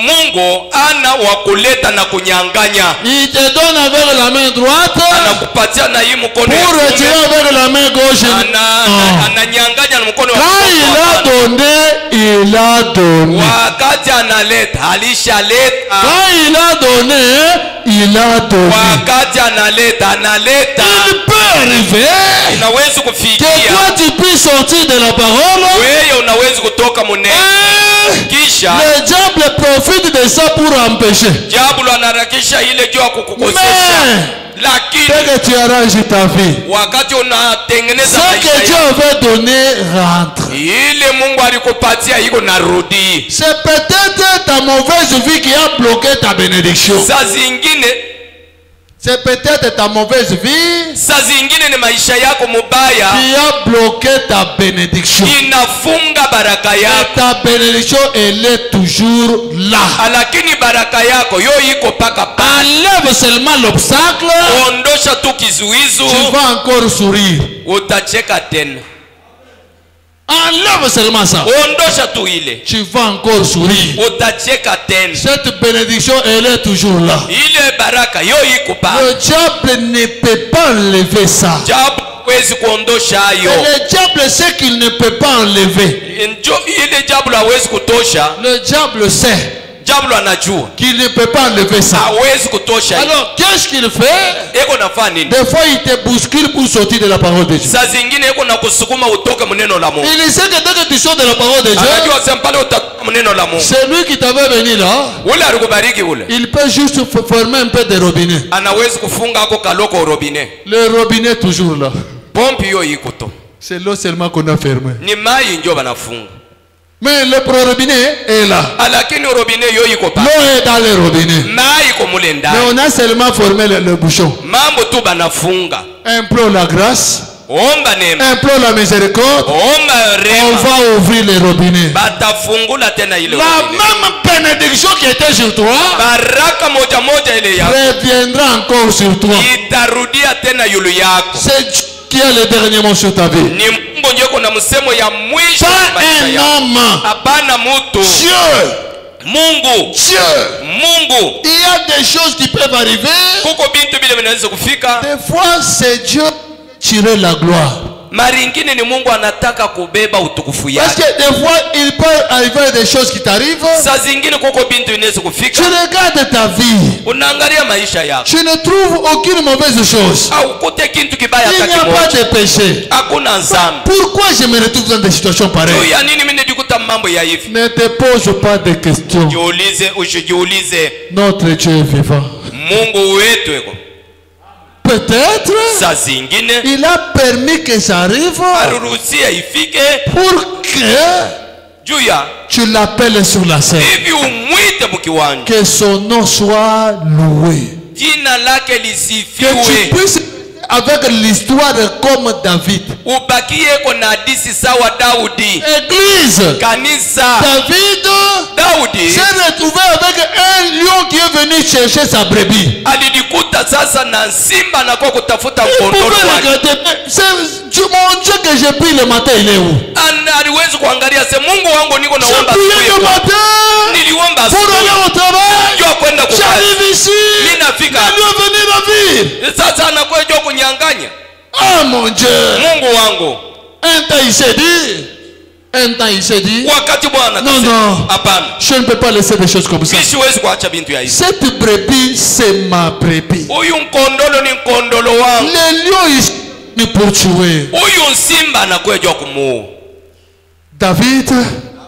Mungu ana wa kuleta na kunyanganya. Il te donne avec la main droite Anakupatia na hii mkono ya pour retirer kuume. avec la main gauche. Non. Ananyanganya na mkono wa Quand il a kushoto. donné, il a donné. Wakati analeta alishaleta. Quand il a donné, il a donné. Wakati analeta Il peut arriver unawezi que kufikia toi tu puisses sortir de la parole. wewe unawezi kutoka munene. Kisha Le diable profite de ça pour empêcher. diablo anaharakisha ile jua kukukosesha. Mais Lakini dès que tu arranges ta vie, wakati unatengeneza ce que maisha Dieu yako, avait donné rentre. ile Mungu alikupatia iko narudi. C'est peut-être ta mauvaise vie qui a bloqué ta bénédiction. Saa zingine C'est peut-être ta mauvaise vie saa zingine ni maisha yako mubaya qui a bloqué ta bénédiction. inafunga baraka Et yako, ta bénédiction, elle est toujours là. lakini baraka yako yo iko paka pale. Enlève seulement l'obstacle, Ondosha tu kizuizu, tu vas encore sourire. utacheka tena. Enlève seulement ça, Ondosha tu ile, tu vas encore sourire. utacheka tena. Cette bénédiction, elle est toujours là. Ile baraka yo iko pale. Le diable ne peut pas enlever ça. Jabu hawezi kuondosha Et hayo. le diable sait qu'il ne peut pas enlever. Ile jabu hawezi kutosha. Le diable sait Jabu anajua qu'il ne peut pas enlever ça. hawezi kutosha. Alors, qu'est-ce qu'il fait? Eko nafanya nini? Des fois, il te bouscule pour sortir de la parole de Dieu. Saa zingine eko na kusukuma utoke muneno la Mungu. Il sait que dès que tu sors de la parole de Dieu, Anajua sema pale utatoka muneno la Mungu. c'est lui qui t'avait venu là. Ule alikubariki ule. Il peut juste fermer un peu de robinet. Anawezi kufunga ako kaloko robinet. Le robinet toujours là. Pompi yo iko to. C'est l'eau seulement qu'on a fermé. Ni mai ndio banafunga. Mais le robinet est là. Lakini robinet yo iko pa. L'eau est dans le robinet. Mai iko mule Mais ndani. on a seulement formé le bouchon. Mambo tu banafunga. Implore la grâce. Omba neema. Implore la miséricorde. Omba On rema. va ouvrir les robinets. Batafungula tena ile La robinet. même bénédiction qui était sur toi Baraka moja moja ile yako reviendra encore sur toi. itarudia tena yulu yako. C'est Dieu qui a le dernier mot sur ta vie. Ni Mungu ndio kuna msemo ya mwisho Pas wa maisha un yako. homme. Hapana mutu. Dieu. Mungu. Dieu. Mungu. Il y a des choses qui peuvent arriver. Kuko bintu bile vinaweza kufika. Des fois, c'est Dieu qui tire la gloire. Mara ingine ni Mungu anataka kubeba utukufu Parce yake. que des fois, il peut arriver des choses qui t'arrivent. Saa zingine kuko bintu inaweza Tu kufika. regardes ta vie. Unaangalia maisha yako. Tu ne trouves aucune mauvaise chose. Au kute kintu kibaya Il n'y hata a pas kimoja. de péché. Hakuna nzambi. Pourquoi je me retrouve dans des situations Juu pareilles? ya nini mimi nijikuta mambo ya hivi? Ne te pose pas de questions. Jiulize, usijiulize. Notre Dieu est vivant. Mungu wetu eko. Peut-être Saa zingine il a permis que ça arrive arurusia ifike pour que juu ya tu l'appelles sur la scène. hivi umwite mkiwanja. Que son nom soit loué. Jina lake Que tu lisifiwe. puisses avec l'histoire comme David. ubakieko na hadisi sawa Daudi. Église. Kanisa. David s'est retrouvé avec un lion qui est venu chercher sa brebis. Alijikuta sasa na simba na kwa kutafuta Il kondoo pouvait wake. regarder. C'est mon Dieu que j'ai pris le matin, il est où? Aliwezi kuangalia se Mungu wangu niko J'ai naomba prié le asubuhi. matin Niliomba pour asubuhi. aller au travail. Njoo kwenda kukazi. J'arrive ici. Ninafika. Il doit venir la ville. Sasa anakuwa njoo kunyang'anya. Ah mon Dieu. Mungu wangu. Un temps il s'est dit. Un temps il s'est dit. Wakati Bwana Non, non. hapana. Je ne peux pas laisser des choses comme ça. Mimi siwezi kuacha bintu ya hivi. Cette brebis, c'est ma brebis. Huyu nkondolo ni nkondolo wangu. Le lion est venu pour tuer. Huyu simba anakuwa njoo kumuua. David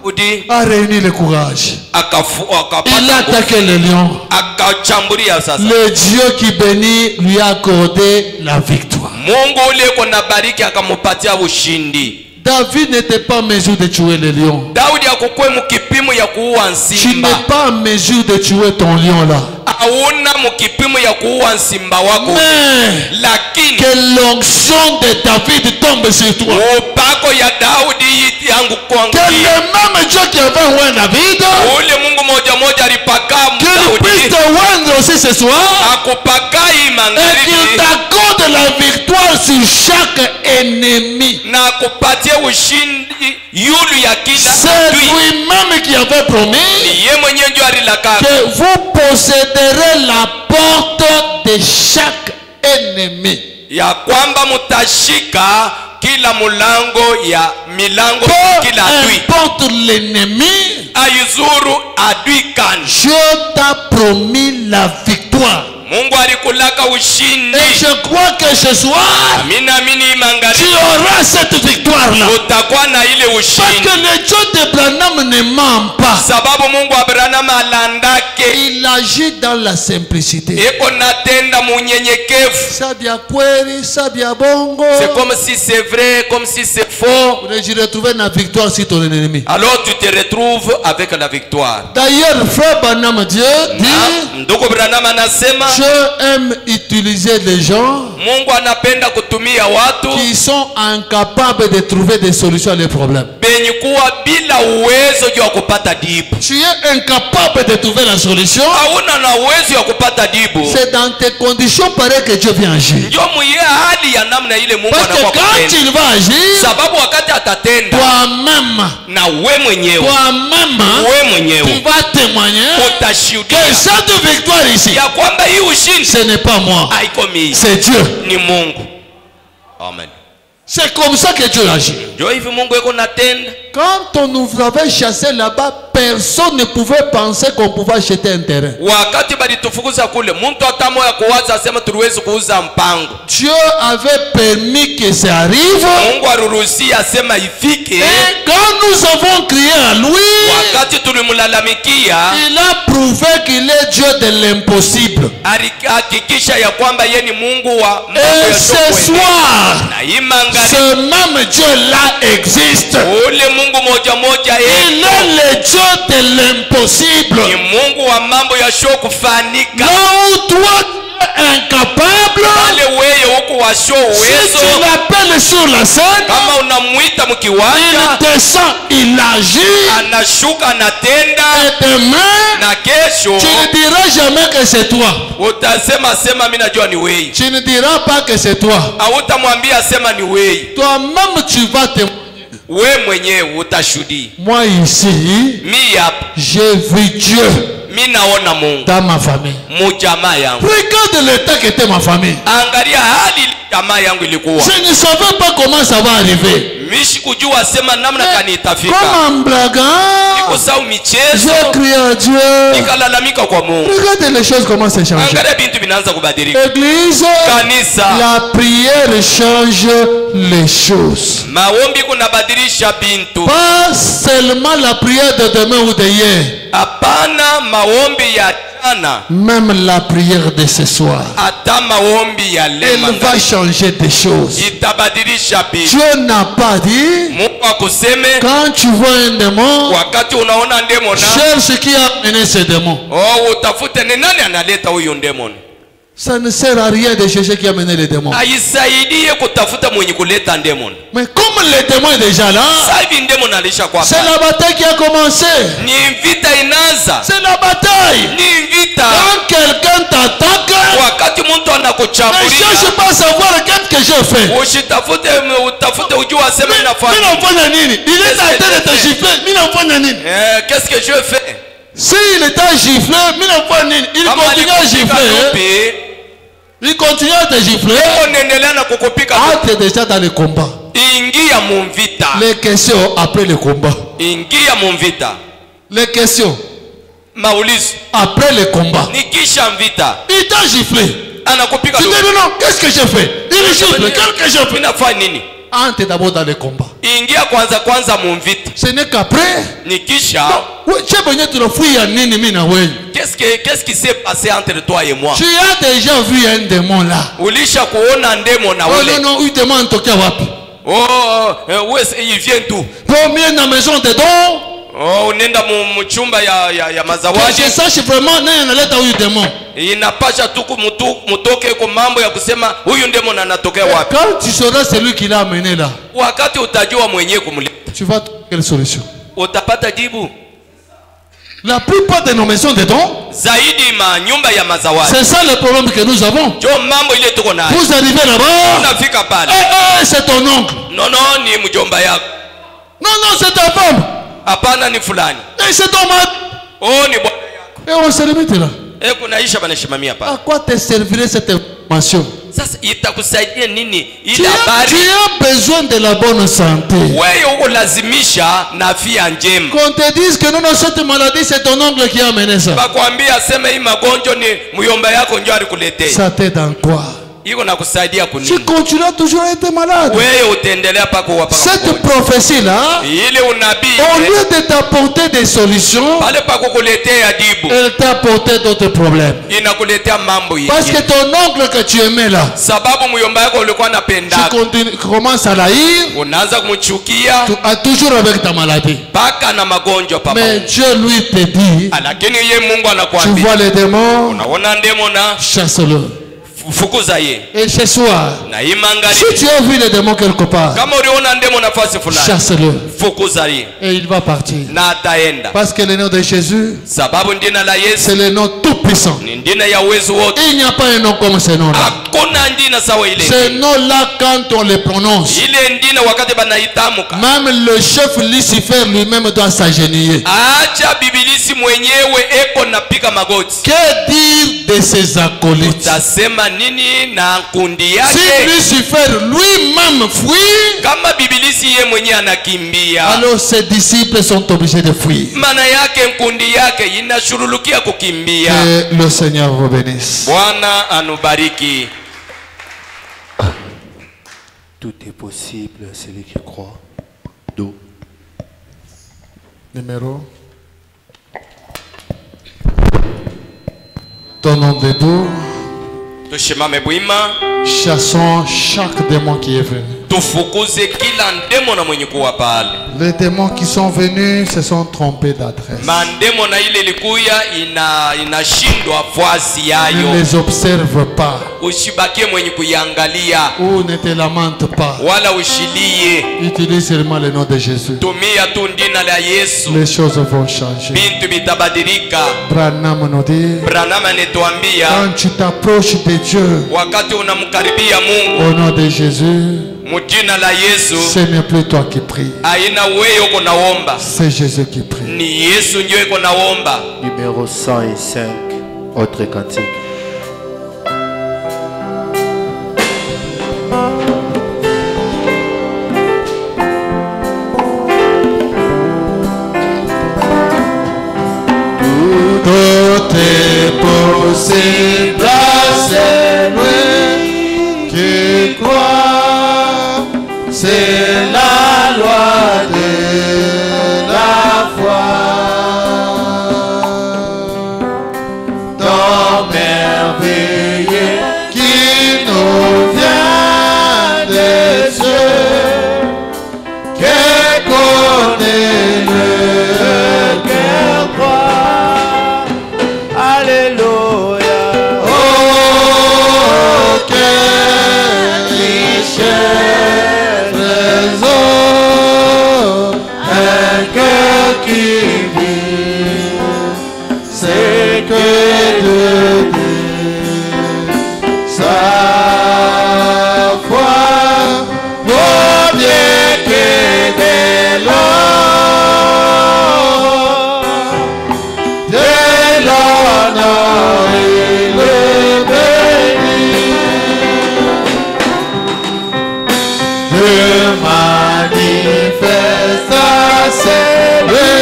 Daudi a réuni le courage. Il a attaqué le lion. Akachambulia sasa. Le Dieu qui bénit lui a accordé la victoire. Mungu ule kona bariki akamupatia ushindi. David n'était pas en mesure de tuer le lion. Daudi akukwe mukipimo ya kuua Tu simba. n'es pas en mesure de tuer ton lion là. Hauna mukipimo ya kuua simba wako. Mais Lakini que l'onction de David tombe sur toi. upako ya Daudi yangu kwangu. Que le même Dieu qui avait oint David, Ule Mungu moja alipaka qu'il puisse Daudi. te oindre aussi ce soir. Akupakai Et qu'il magharibi t'accorde la victoire sur chaque ennemi. na akupatie ushindi yulu ya kila C'est adui. lui-même qui avait promis Ye mwenyewe ndio alilaka que vous posséderez la porte de chaque ennemi. ya kwamba mutashika kila mulango ya milango Peu kila adui. importe l'ennemi, Aizuru adui kani. Dieu t'a promis la victoire. Mungu alikulaka ushindi. Et je crois que ce soir, Mina mini tu magharibi auras cette victoire-là. utakuwa na ile Parce ushindi. que le Dieu de Branham ne ment pas. Sababu Mungu Abrahamu alandake Il agit dans la simplicité. eko natenda munyenyekevu. Sabia kweli, sabia bongo. C'est comme si c'est vrai, comme si c'est faux. Je retrouve la victoire sur ton ennemi. Alors tu te retrouves avec la victoire. D'ailleurs, frère Branham Dieu dit, Ndugu Branham anasema Dieu aime utiliser les gens Mungu anapenda kutumia watu qui sont incapables de trouver des solutions à leurs problèmes. benye kuwa bila uwezo juu ya kupata jibu. Tu es incapable de trouver la solution. Hauna na uwezo ya kupata jibu. C'est dans tes conditions pareilles que Dieu vient agir. Ndio muye hali ya namna ile Mungu Parce que anakuwa quand kutenda. il va agir, Sababu wakati atatenda toi-même, na we mwenyewe tu mwenyewe vas témoigner que utashuhudia cette victoire ici, ya kwamba hii ushindi ce n'est pas moi, haiko mimi, c'est Dieu. ni Mungu. Amen. C'est comme ça que Dieu agit. Ndio hivi Mungu eko natenda. Quand on nous avait chassé là-bas, personne ne pouvait penser qu'on pouvait acheter un terrain. Wakati balitufukuza kule, mtu hata moya kuwaza asema tuliwezi kuuza mpango. Dieu avait permis que ça arrive. Mungu arurusi asema ifike. Et quand nous avons crié à lui, Wakati tulimlalamikia, il a prouvé qu'il est Dieu de l'impossible. alihakikisha ya kwamba yeye ni Mungu wa mambo Et ya ce soir, na hii mangari ce même Dieu-là existe. ule Mungu moja Il est le Dieu de l'impossible. ni Mungu wa mambo yasio kufanika. Là où toi tu es incapable, Pale wewe huko wasio si uwezo, tu l'appelles sur la scène, kama unamuita il mkiwanja, descend, il agit. anashuka anatenda, Et demain, na kesho tu ne diras jamais que c'est toi. utasema sema mimi najua ni wewe. Tu ne diras pas que c'est toi. Hautamwambia sema ni wewe. Toi-même, tu vas témoigner. We mwenyewe utashuhudia. Moi ici, Mimi hapa j'ai vu Dieu mimi naona Mungu dans ma famille. mujamaa yangu. Regarde l'état qu'était ma famille. Angalia hali jamaa yangu ilikuwa. Je ne savais pas comment ça va arriver. Mishi kujua sema namna kani itafika. Comme en blaguant, Kusahau michezo, j'ai crié à Dieu. nikalalamika kwa Mungu. Regarde les choses comment ça change. Angalia bintu vinaanza kubadilika. Église, Kanisa, la prière change les choses. maombi kunabadilisha bintu. Pas seulement la prière de demain ou de hier. Hapana maombi ya jana, Même la prière de ce soir. hata maombi ya leo Elle va changer des choses. itabadilisha bintu. Dieu n'a pas dit, Mungu akuseme quand tu vois un démon, wakati unaona ndemona, cherche qui a amené ce démon. utafute ni nani analeta huyu ndemoni. Ça ne sert à rien de chercher qui a mené les démons. Aisaidie kutafuta mwenye kuleta ndemon. Mais comme le démon est déjà là, c'est la bataille qui a commencé. C'est la bataille. Quand quelqu'un t'attaque, ne cherche pas à savoir qu'est-ce que j'ai fait. Il est en train de te gifler. Qu'est-ce que je fais? S'il est à gifler, il continue à gifler. Il continue à te gifler. Entre déjà dans le combat. Les questions après le combat. Les questions après le combat. Il t'a giflé. Tu dis non, qu'est-ce que j'ai fait? Il gifle, qu'est-ce que j'ai fait? Entre d'abord dans le combat. Ce n'est qu'après. Qu'est-ce qui s'est passé entre toi et moi? Tu as déjà vu un démon là. Oh non, un démon en toqué wapi. Il vient d'où? Combien dans la maison de dons? Oh, nenda mchumba ya mazawadi. Je sache vraiment nani analeta huyu démon. Inapasha tu mutoke kwa mambo ya kusema huyu ndemo anatokea wapi. Quand tu sauras celui qui l'a amené là, wakati utajua mwenyewe kumleta, tu vas trouver quelle solution? Utapata jibu. La plupart de nos maisons de dons, zaidi ma nyumba ya mazawadi, c'est ça le problème que nous avons. Jo mambo ile tuko nayo. Vous arrivez là-bas, unafika pale. C'est ton oncle. Non, ni mjomba yako. Non, c'est ta femme. Hapana, ni fulani. C'est ton mari. Oh, ni bwana yako. Et on se limite là. Kunaisha banashimamia pale. À quoi te servirait cette information? Sasa itakusaidia nini ile habari? Tu as besoin de la bonne santé. Wewe uko lazimisha na afya njema. Qu'on te dise que non, cette maladie c'est ton oncle qui a amené ça. Bakwambia sema hii magonjwa ni myomba yako ndio alikuletea. Ça t'aide en quoi? Iko na kusaidia kunini? Tu continues toujours à être malade. Wewe utaendelea paka wapa. Cette prophétie là, ile unabii, au lieu de t'apporter des solutions, pale pako kuletea jibu, elle t'a apporté d'autres problèmes. Inakuletea mambo hii. Parce que ton oncle que tu aimais là, sababu myomba yako ulikuwa unapenda, tu commences à l'haïr, unaanza kumchukia, toujours avec ta maladie. Paka na magonjwa papa. Mais Dieu lui te dit, lakini yeye Mungu anakuambia, tu vois les démons, unaona ndemona, chasse-le. Et ce soir, si tu as vu le démon quelque part, chasse-le. Et il va partir. Parce que le nom de Jésus, c'est le nom tout puissant. Il n'y a pas un nom comme ce nom-là. Ce nom-là, quand on le prononce, même le chef Lucifer lui-même doit s'agenouiller. Que dire de ses acolytes? Si Lucifer lui-même fuit, kama bibilisi yeye mwenyewe anakimbia, alors ses disciples sont obligés de fuir. Maana yake nkundi yake inashurulukia kukimbia. Que le Seigneur vous bénisse. Bwana anubariki. Tout est possible à celui qui croit. Do. Numéro. Ton nom de dos. Chassons chaque démon qui est venu. Les démons qui sont venus se sont trompés d'adresse. Ne les observe pas. Ou ne te lamente pas. Utilise seulement le nom de Jésus. Les choses vont changer. Branham nous dit, quand tu t'approches de Dieu, au nom de Jésus, ce n'est plus toi qui pries, c'est Jésus qui prie. Numéro 105, autre cantique. Tout est possible à celui qui croit, c'est la loi de la foi. Dans merveilleux qui nous vient des cieux, que connaît le cœur droit. Alléluia. Oh, que de Dieu. Sa foi vaut bien que de l'or, de l'honneur et le béni. Dieu manifeste à celui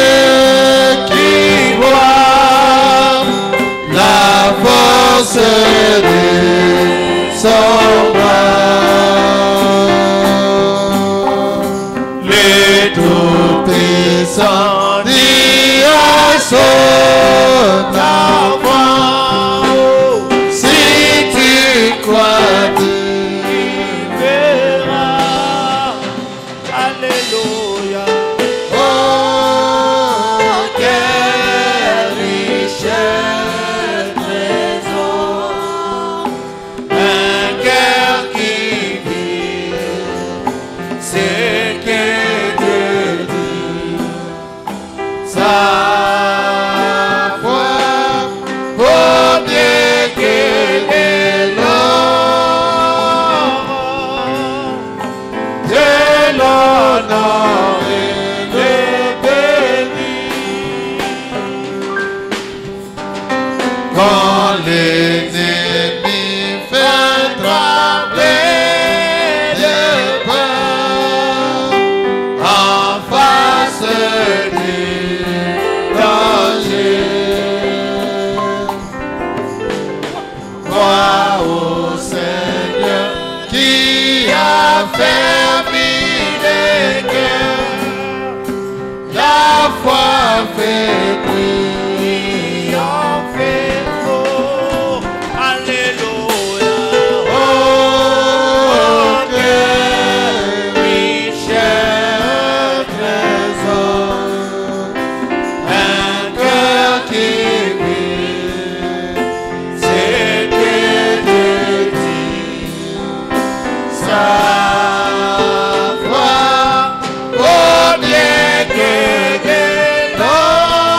qui voit la force de son bras. Le Tout-Puissant dit à son enfant, si tu crois, tu verras. Alléluia. Oh, quelle richesse, trésor, un cœur qui vit ce que Dieu dit. Sa foi vaut bien que de l'or, de l'honneur et le béni. Quand l'ennemi fait trembler de peur en face du danger, crois au Seigneur qui a fermé les cœurs. La foi fait triompher. Oh, alléluia. Oh, quelle richesse, trésor, un cœur qui vit ce que Dieu dit. Sa foi vaut bien que de l'or,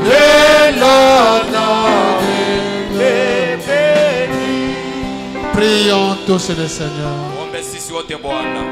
de l'honneur et le béni. Prions tous le Seigneur. Ombe sisi wote Bwana.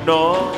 Oh,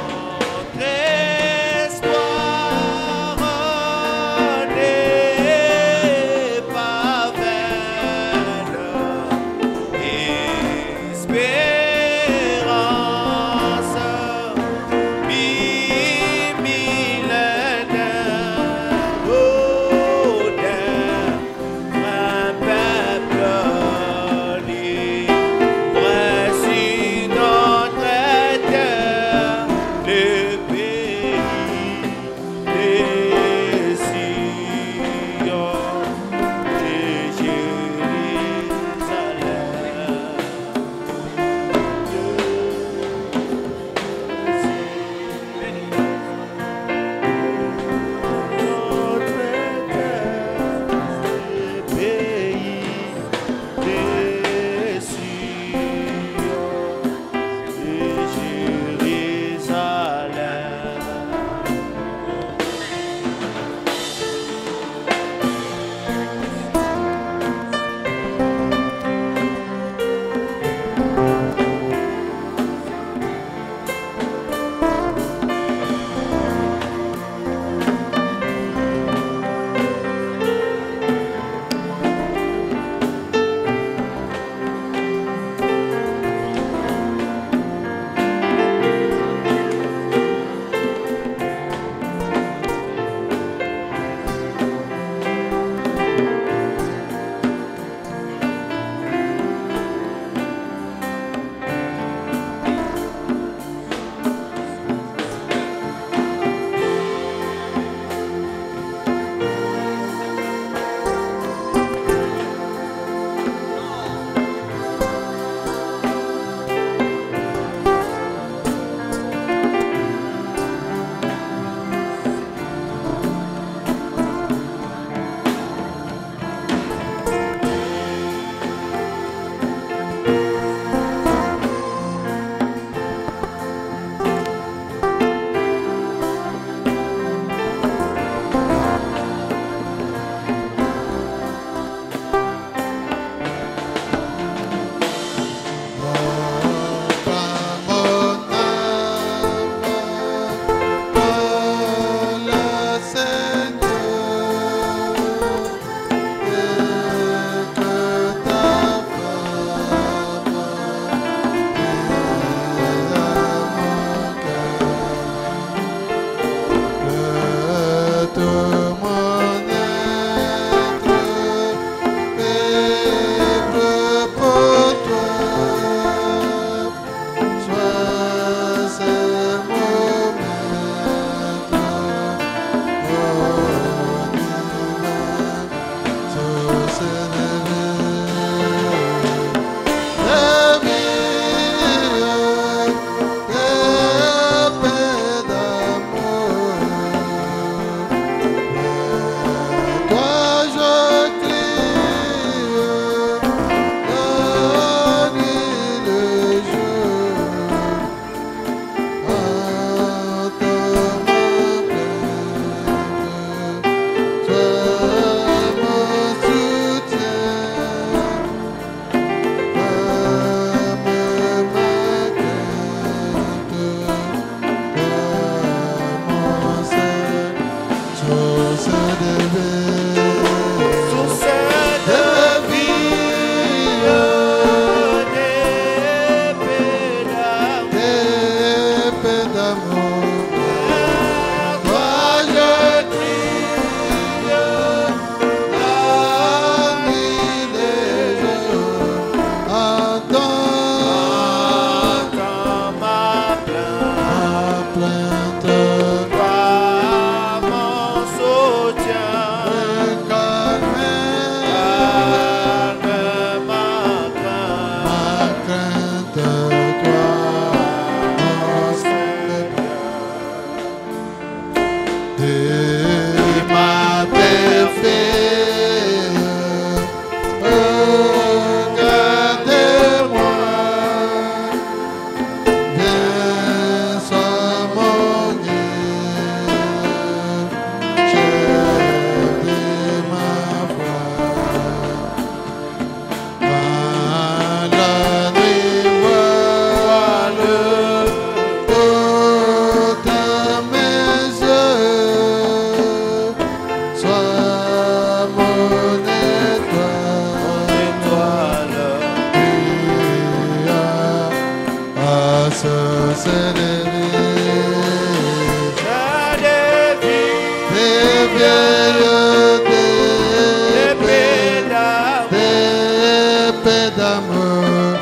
d'amour.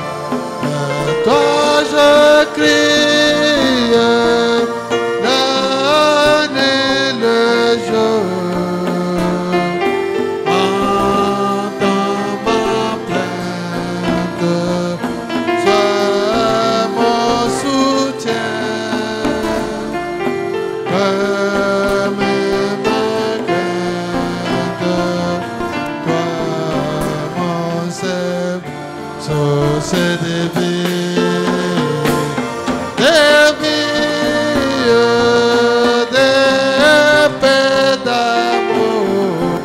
À toi je crie la nuit, le jour. Entends ma plainte, sois mon soutien. Comme ma crainte, toi mon Seigneur, source de vie, de paix d'amour.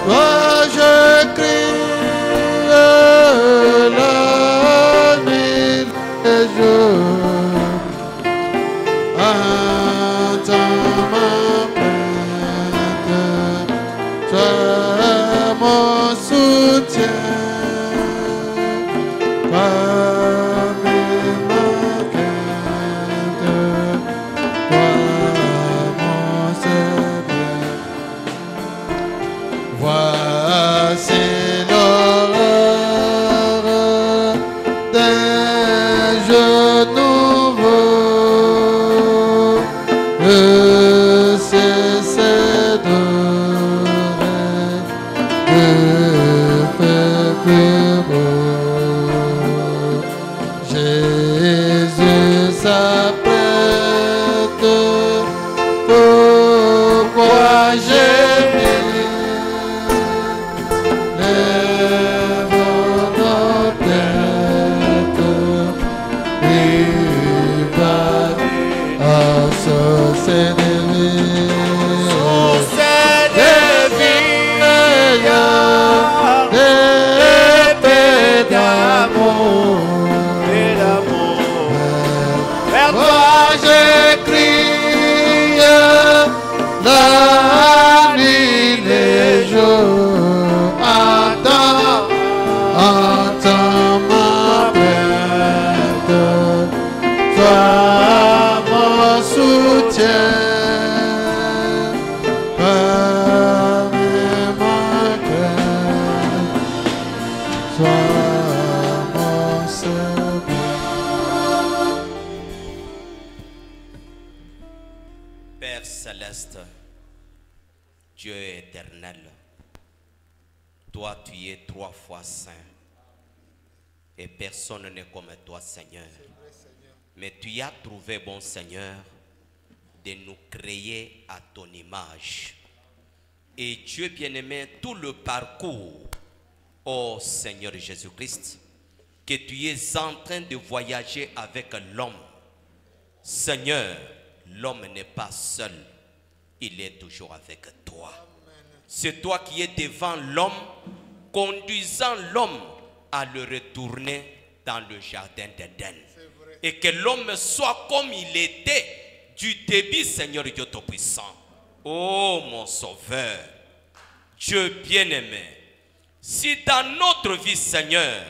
Moi je crie la nuit et jour. Entends ma plainte, sois mon soutien. Comme ma crainte, toi mon Seigneur. Voici l'aurore d'un jour nouveau. C'est d'adorer, fait plus beau. Jésus s'apprête, pourquoi gémir? Lèvons nos têtes, il va à source de vie. Source de vie, de paix d'amour. Vers toi je crie la nuit, les jours. Entends ma plainte, sois mon soutien. Comme ma crainte, sois mon Seigneur. Père céleste, Dieu éternel, toi tu es 3 fois saint et personne n'est comme toi, Seigneur. Mais tu as trouvé, bon Seigneur, de nous créer à ton image. Et Dieu bien-aimé, tout le parcours, ô Seigneur Jésus-Christ, que tu es en train de voyager avec l'homme. Seigneur, l'homme n'est pas seul, il est toujours avec toi. C'est toi qui es devant l'homme, conduisant l'homme à le retourner dans le jardin d'Éden. Et que l'homme soit comme il était du début, Seigneur Dieu Tout-Puissant. Oh mon Sauveur, Dieu bien-aimé, si dans notre vie, Seigneur,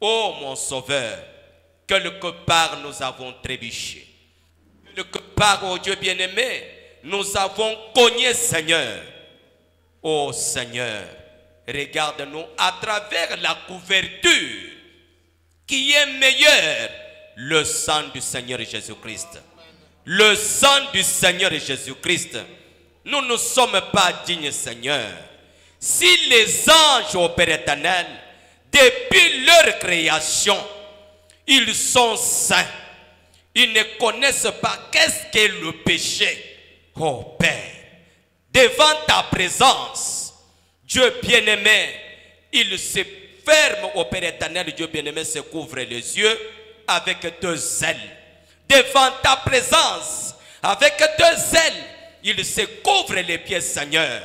oh mon Sauveur, quelque part nous avons trébuché, quelque part, oh Dieu bien-aimé, nous avons cogné, Seigneur. Oh Seigneur, regarde-nous à travers la couverture qui est meilleure, le sang du Seigneur Jésus-Christ. Le sang du Seigneur Jésus-Christ. Nous ne sommes pas dignes, Seigneur. Si les anges, ô Père éternel, depuis leur création, ils sont saints, ils ne connaissent pas qu'est-ce qu'est le péché. Oh Père, devant ta présence, Dieu bien-aimé, il se ferme, ô Père éternel, Dieu bien-aimé, se couvre les yeux avec 2 ailes. Devant ta présence, avec 2 ailes, il se couvre les pieds, Seigneur,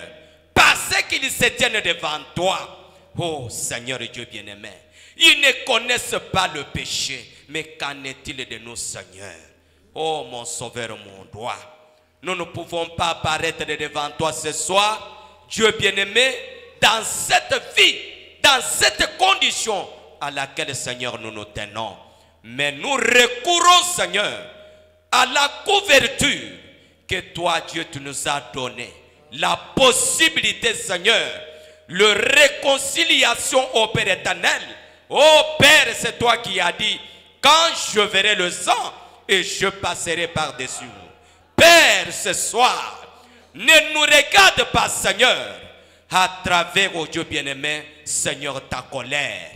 parce qu'ils se tiennent devant toi. Oh Seigneur Dieu bien-aimé, ils ne connaissent pas le péché, mais qu'en est-il de nous, Seigneur? Oh mon Sauveur, mon roi, nous ne pouvons pas apparaître devant toi ce soir, Dieu bien-aimé, dans cette vie, dans cette condition à laquelle, Seigneur, nous nous tenons. Mais nous recourons, Seigneur, à la couverture que toi, Dieu, tu nous as donnée. La possibilité, Seigneur, le réconciliation au Père éternel. Oh Père, c'est toi qui as dit, quand je verrai le sang, et je passerai par-dessus vous. Père, ce soir, ne nous regarde pas, Seigneur, à travers, oh Dieu bien-aimé, Seigneur, ta colère.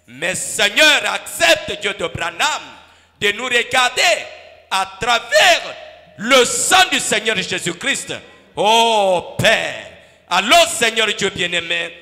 Mais Seigneur, accepte, Dieu de Branham, de nous regarder à travers le sang du Seigneur Jésus-Christ. Oh Père, alors Seigneur Dieu bien-aimé,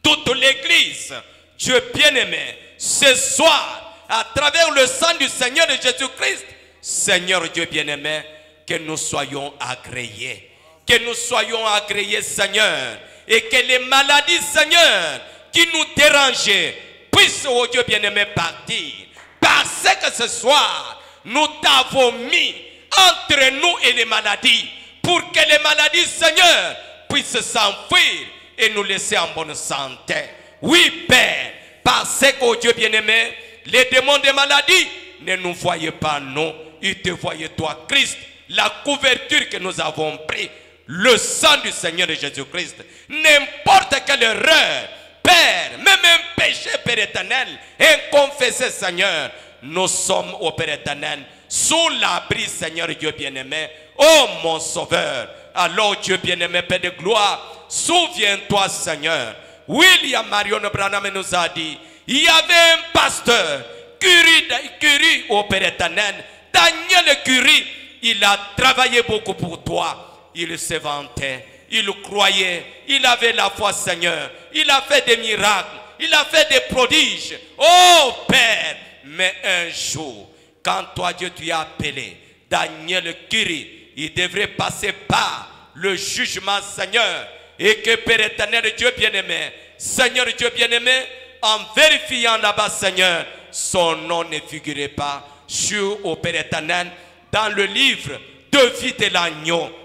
toute l'église, Dieu bien-aimé, ce soir, à travers le sang du Seigneur Jésus-Christ, Seigneur Dieu bien-aimé, que nous soyons agréés. Que nous soyons agréés, Seigneur. Et que les maladies, Seigneur, qui nous dérangeaient, puissent, oh Dieu bien-aimé, partir. Parce que ce soir, nous t'avons mis entre nous et les maladies. Pour que les maladies, Seigneur, puissent s'enfuir et nous laisser en bonne santé. Oui, Père, parce que, oh Dieu bien-aimé, les démons des maladies ne nous voyaient pas, non. Ils te voyaient, toi, Christ. La couverture que nous avons pris, le sang du Seigneur Jésus-Christ. N'importe quelle erreur, Père, même un péché, Père éternel, inconfessé, Seigneur, nous sommes au Père éternel, sous l'abri, Seigneur Dieu bien-aimé. Oh mon Sauveur, alors Dieu bien-aimé, Père de gloire, souviens-toi, Seigneur. William Marion Branham nous a dit, il y avait un pasteur, Curie au Père éternel, Daniel Curie, il a travaillé beaucoup pour toi. Il se vantait, il croyait, il avait la foi, Seigneur. Il a fait des miracles, il a fait des prodiges. Oh Père, mais un jour, quand toi Dieu tu as appelé Daniel Curie, il devrait passer par le jugement, Seigneur. Et que Père éternel, Dieu bien-aimé, Seigneur Dieu bien-aimé, en vérifiant là-bas, Seigneur, son nom ne figurait pas sur au Père éternel dans le livre de vie de l'agneau.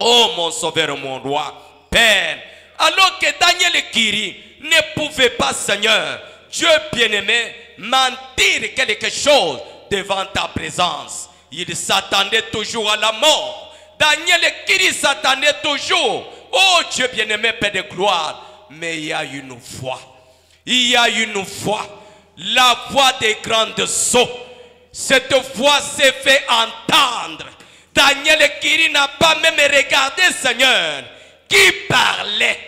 Oh mon Sauveur, mon roi, Père, alors que Daniel Curie ne pouvait pas, Seigneur, Dieu bien-aimé, mentir quelque chose devant ta présence. Il s'attendait toujours à la mort. Daniel Curie s'attendait toujours. Oh Dieu bien-aimé, Père de gloire. Mais il y a une voix. Il y a une voix. La voix des grandes eaux. Cette voix s'est fait entendre. Daniel Curie n'a pas même regardé, Seigneur, qui parlait.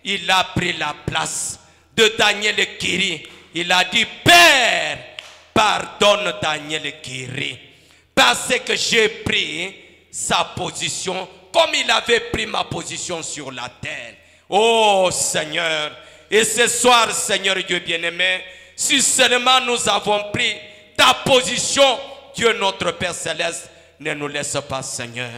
Il a pris la place de Daniel Curie. Il a dit, Père, pardonne Daniel Curie, parce que j'ai pris sa position comme il avait pris ma position sur la terre. Oh Seigneur, et ce soir, Seigneur Dieu bien-aimé, si seulement nous avons pris ta position, Dieu notre Père Céleste, ne nous laisse pas, Seigneur,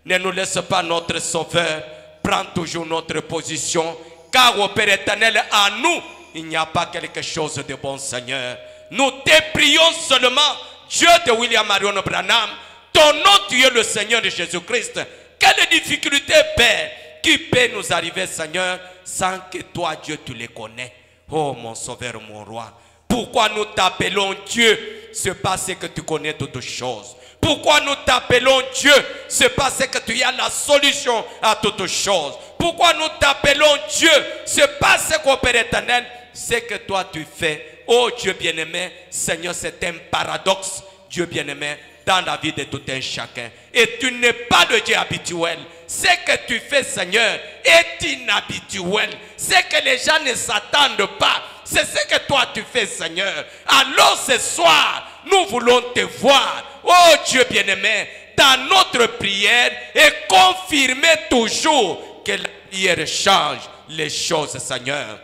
ne nous laisse pas, notre Sauveur, prends toujours notre position, car au Père éternel, à nous, il n'y a pas quelque chose de bon, Seigneur. Nous te prions seulement, Dieu de William Marion Branham, ton nom, tu es le Seigneur de Jésus-Christ. Quelle difficulté, Père, qui peut nous arriver, Seigneur, sans que toi, Dieu, tu les connais. Oh, mon Sauveur, mon Roi. Pourquoi nous t'appelons Dieu? C'est parce que tu connais toutes choses. Pourquoi nous t'appelons Dieu? C'est parce que tu as la solution à toutes choses. Pourquoi nous t'appelons Dieu? C'est parce qu'au Père éternel, c'est que toi tu fais. Oh Dieu bien-aimé, Seigneur, c'est un paradoxe, Dieu bien-aimé, dans la vie de tout un chacun. Et tu n'es pas le Dieu habituel. Ce que tu fais, Seigneur, est inhabituel. Ce que les gens ne s'attendent pas, c'est ce que toi tu fais, Seigneur. Alors ce soir, nous voulons te voir, oh Dieu bien-aimé, dans notre prière, et confirmer toujours que la prière change les choses, Seigneur.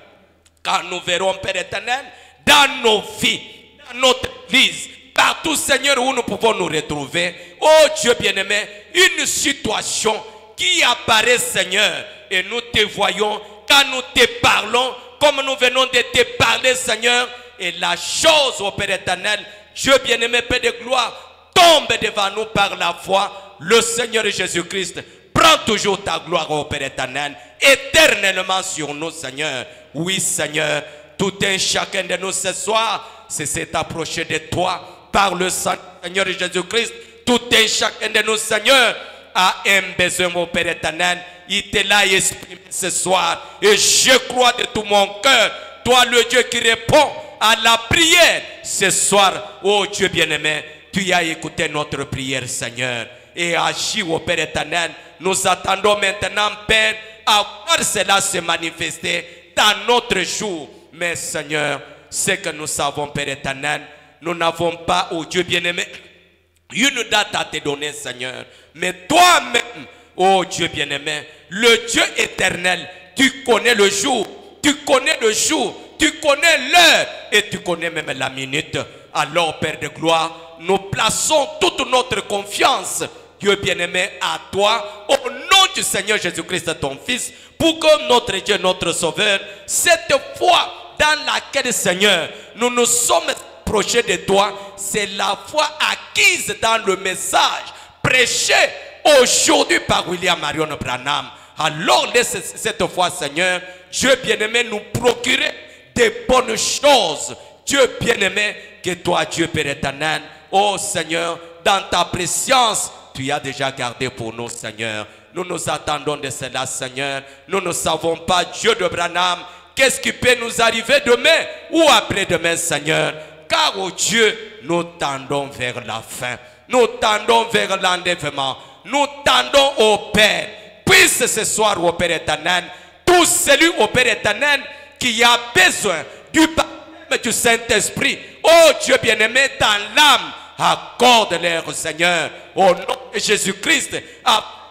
Car nous verrons, Père éternel, dans nos vies, dans notre église, partout, Seigneur, où nous pouvons nous retrouver, oh Dieu bien-aimé, une situation qui apparaît, Seigneur, et nous te voyons, quand nous te parlons, comme nous venons de te parler, Seigneur, et la chose, au Père éternel, Dieu bien-aimé, Père de gloire, tombe devant nous par la foi, le Seigneur Jésus-Christ. Prends toujours ta gloire, au Père éternel, éternellement sur nous, Seigneur. Oui, Seigneur, tout un chacun de nous ce soir, c'est s'est approché de toi par le Seigneur Jésus-Christ. Tout un chacun de nous, Seigneur, a un besoin, mon Père éternel. Il te l'a exprimé ce soir. Et je crois de tout mon cœur, toi le Dieu qui répond à la prière ce soir, oh Dieu bien-aimé, tu as écouté notre prière, Seigneur. Et agis, oh Père éternel. Nous attendons maintenant, Père, à voir cela se manifester dans notre jour. Mais Seigneur, ce que nous savons, Père éternel, nous n'avons pas, oh Dieu bien-aimé, une date à te donner, Seigneur. Mais toi-même, oh Dieu bien-aimé, le Dieu éternel, tu connais le jour, tu connais le jour, tu connais l'heure et tu connais même la minute. Alors, Père de gloire, nous plaçons toute notre confiance, Dieu bien-aimé, à toi, au nom du Seigneur Jésus-Christ, ton Fils, pour que notre Dieu, notre Sauveur, cette foi dans laquelle, Seigneur, nous nous sommes prochés de toi, c'est la foi acquise dans le message prêché aujourd'hui par William Marion Branham. Alors laisse cette foi, Seigneur, Dieu bien-aimé, nous procurer des bonnes choses. Dieu bien-aimé, que toi, Dieu Père éternel, oh Seigneur, dans ta présence, tu as déjà gardé pour nous, Seigneur. Nous nous attendons de cela, Seigneur. Nous ne savons pas, Dieu de Branham, qu'est-ce qui peut nous arriver demain ou après-demain, Seigneur. Car, oh Dieu, nous tendons vers la fin. Nous tendons vers l'enlèvement. Nous tendons au Père. Puisse ce soir, au Père éternel, tout celui, au Père éternel, qui a besoin du baptême du Saint-Esprit, oh Dieu bien-aimé, dans l'âme, accorde-leur, Seigneur, au nom de Jésus-Christ,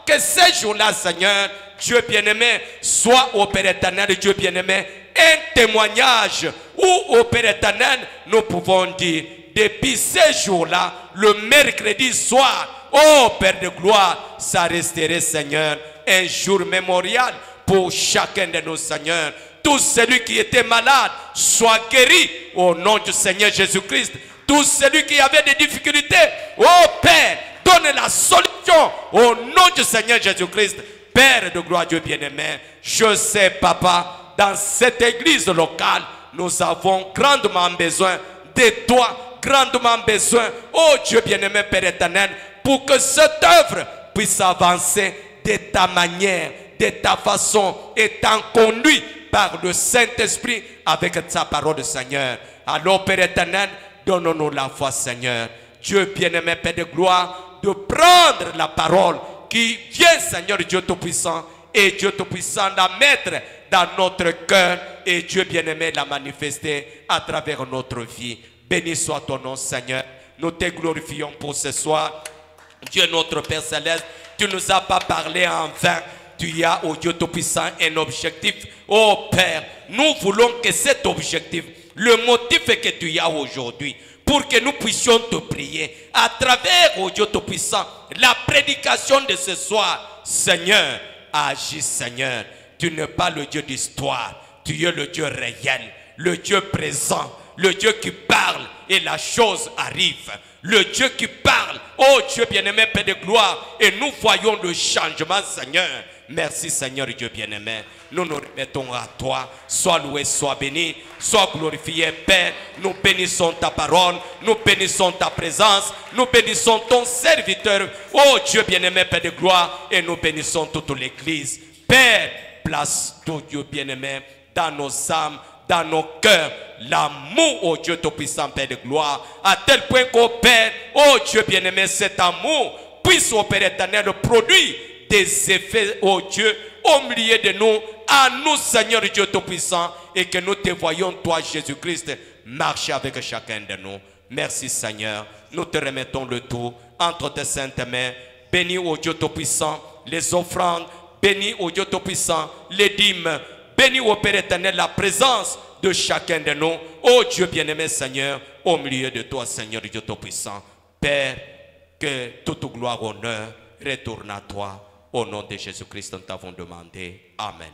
que ces jours-là, Seigneur, Dieu bien-aimé, soit au Père éternel, Dieu bien-aimé, un témoignage où, au Père éternel, nous pouvons dire, depuis ces jours-là, le mercredi soir, oh Père de gloire, ça resterait, Seigneur, un jour mémorial pour chacun de nos seigneurs. Tout celui qui était malade soit guéri au nom du Seigneur Jésus-Christ. Tout celui qui avait des difficultés, oh Père, donne la solution au nom du Seigneur Jésus-Christ. Père de gloire, Dieu bien-aimé, je sais, Papa, dans cette église locale, nous avons grandement besoin de toi, grandement besoin, oh Dieu bien-aimé, Père éternel, pour que cette œuvre puisse avancer de ta manière, de ta façon, étant conduit par le Saint-Esprit avec sa parole, Seigneur. Alors, Père éternel, donne-nous la foi, Seigneur. Dieu bien-aimé, Père de gloire, de prendre la parole qui vient, Seigneur Dieu Tout-Puissant, et Dieu Tout-Puissant la mettre dans notre cœur, et Dieu bien-aimé la manifester à travers notre vie. Béni soit ton nom, Seigneur. Nous te glorifions pour ce soir. Dieu notre Père Céleste, tu ne nous as pas parlé en vain. Tu as, au Dieu Tout-Puissant, un objectif. Oh Père, nous voulons que cet objectif, le motif que tu as aujourd'hui, pour que nous puissions te prier, à travers, oh Dieu Tout-Puissant, la prédication de ce soir, Seigneur, agis, Seigneur. Tu n'es pas le Dieu d'histoire, tu es le Dieu réel, le Dieu présent, le Dieu qui parle et la chose arrive. Le Dieu qui parle, oh Dieu bien-aimé, Père de gloire, et nous voyons le changement, Seigneur. Merci, Seigneur Dieu bien-aimé. Nous nous remettons à toi. Sois loué, sois béni, sois glorifié, Père. Nous bénissons ta parole, nous bénissons ta présence, nous bénissons ton serviteur, oh Dieu bien-aimé, Père de gloire, et nous bénissons toute l'église. Père, place ton Dieu bien-aimé dans nos âmes, dans nos cœurs, l'amour, oh Dieu Tout-Puissant, Père de gloire, à tel point qu'au Père, oh Dieu bien-aimé, cet amour puisse, au Père éternel, produire des effets, oh Dieu, au milieu de nous, à nous, Seigneur Dieu Tout-Puissant, et que nous te voyons, toi, Jésus-Christ, marcher avec chacun de nous. Merci, Seigneur. Nous te remettons le tout entre tes saintes mains. Bénis, oh Dieu Tout-Puissant, les offrandes. Bénis, oh Dieu Tout-Puissant, les dîmes. Bénis, ô Père éternel, la présence de chacun de nous. Ô Dieu bien-aimé, Seigneur, au milieu de toi, Seigneur Dieu Tout-Puissant. Père, que toute gloire, honneur retourne à toi. Au nom de Jésus-Christ, nous t'avons demandé. Amen.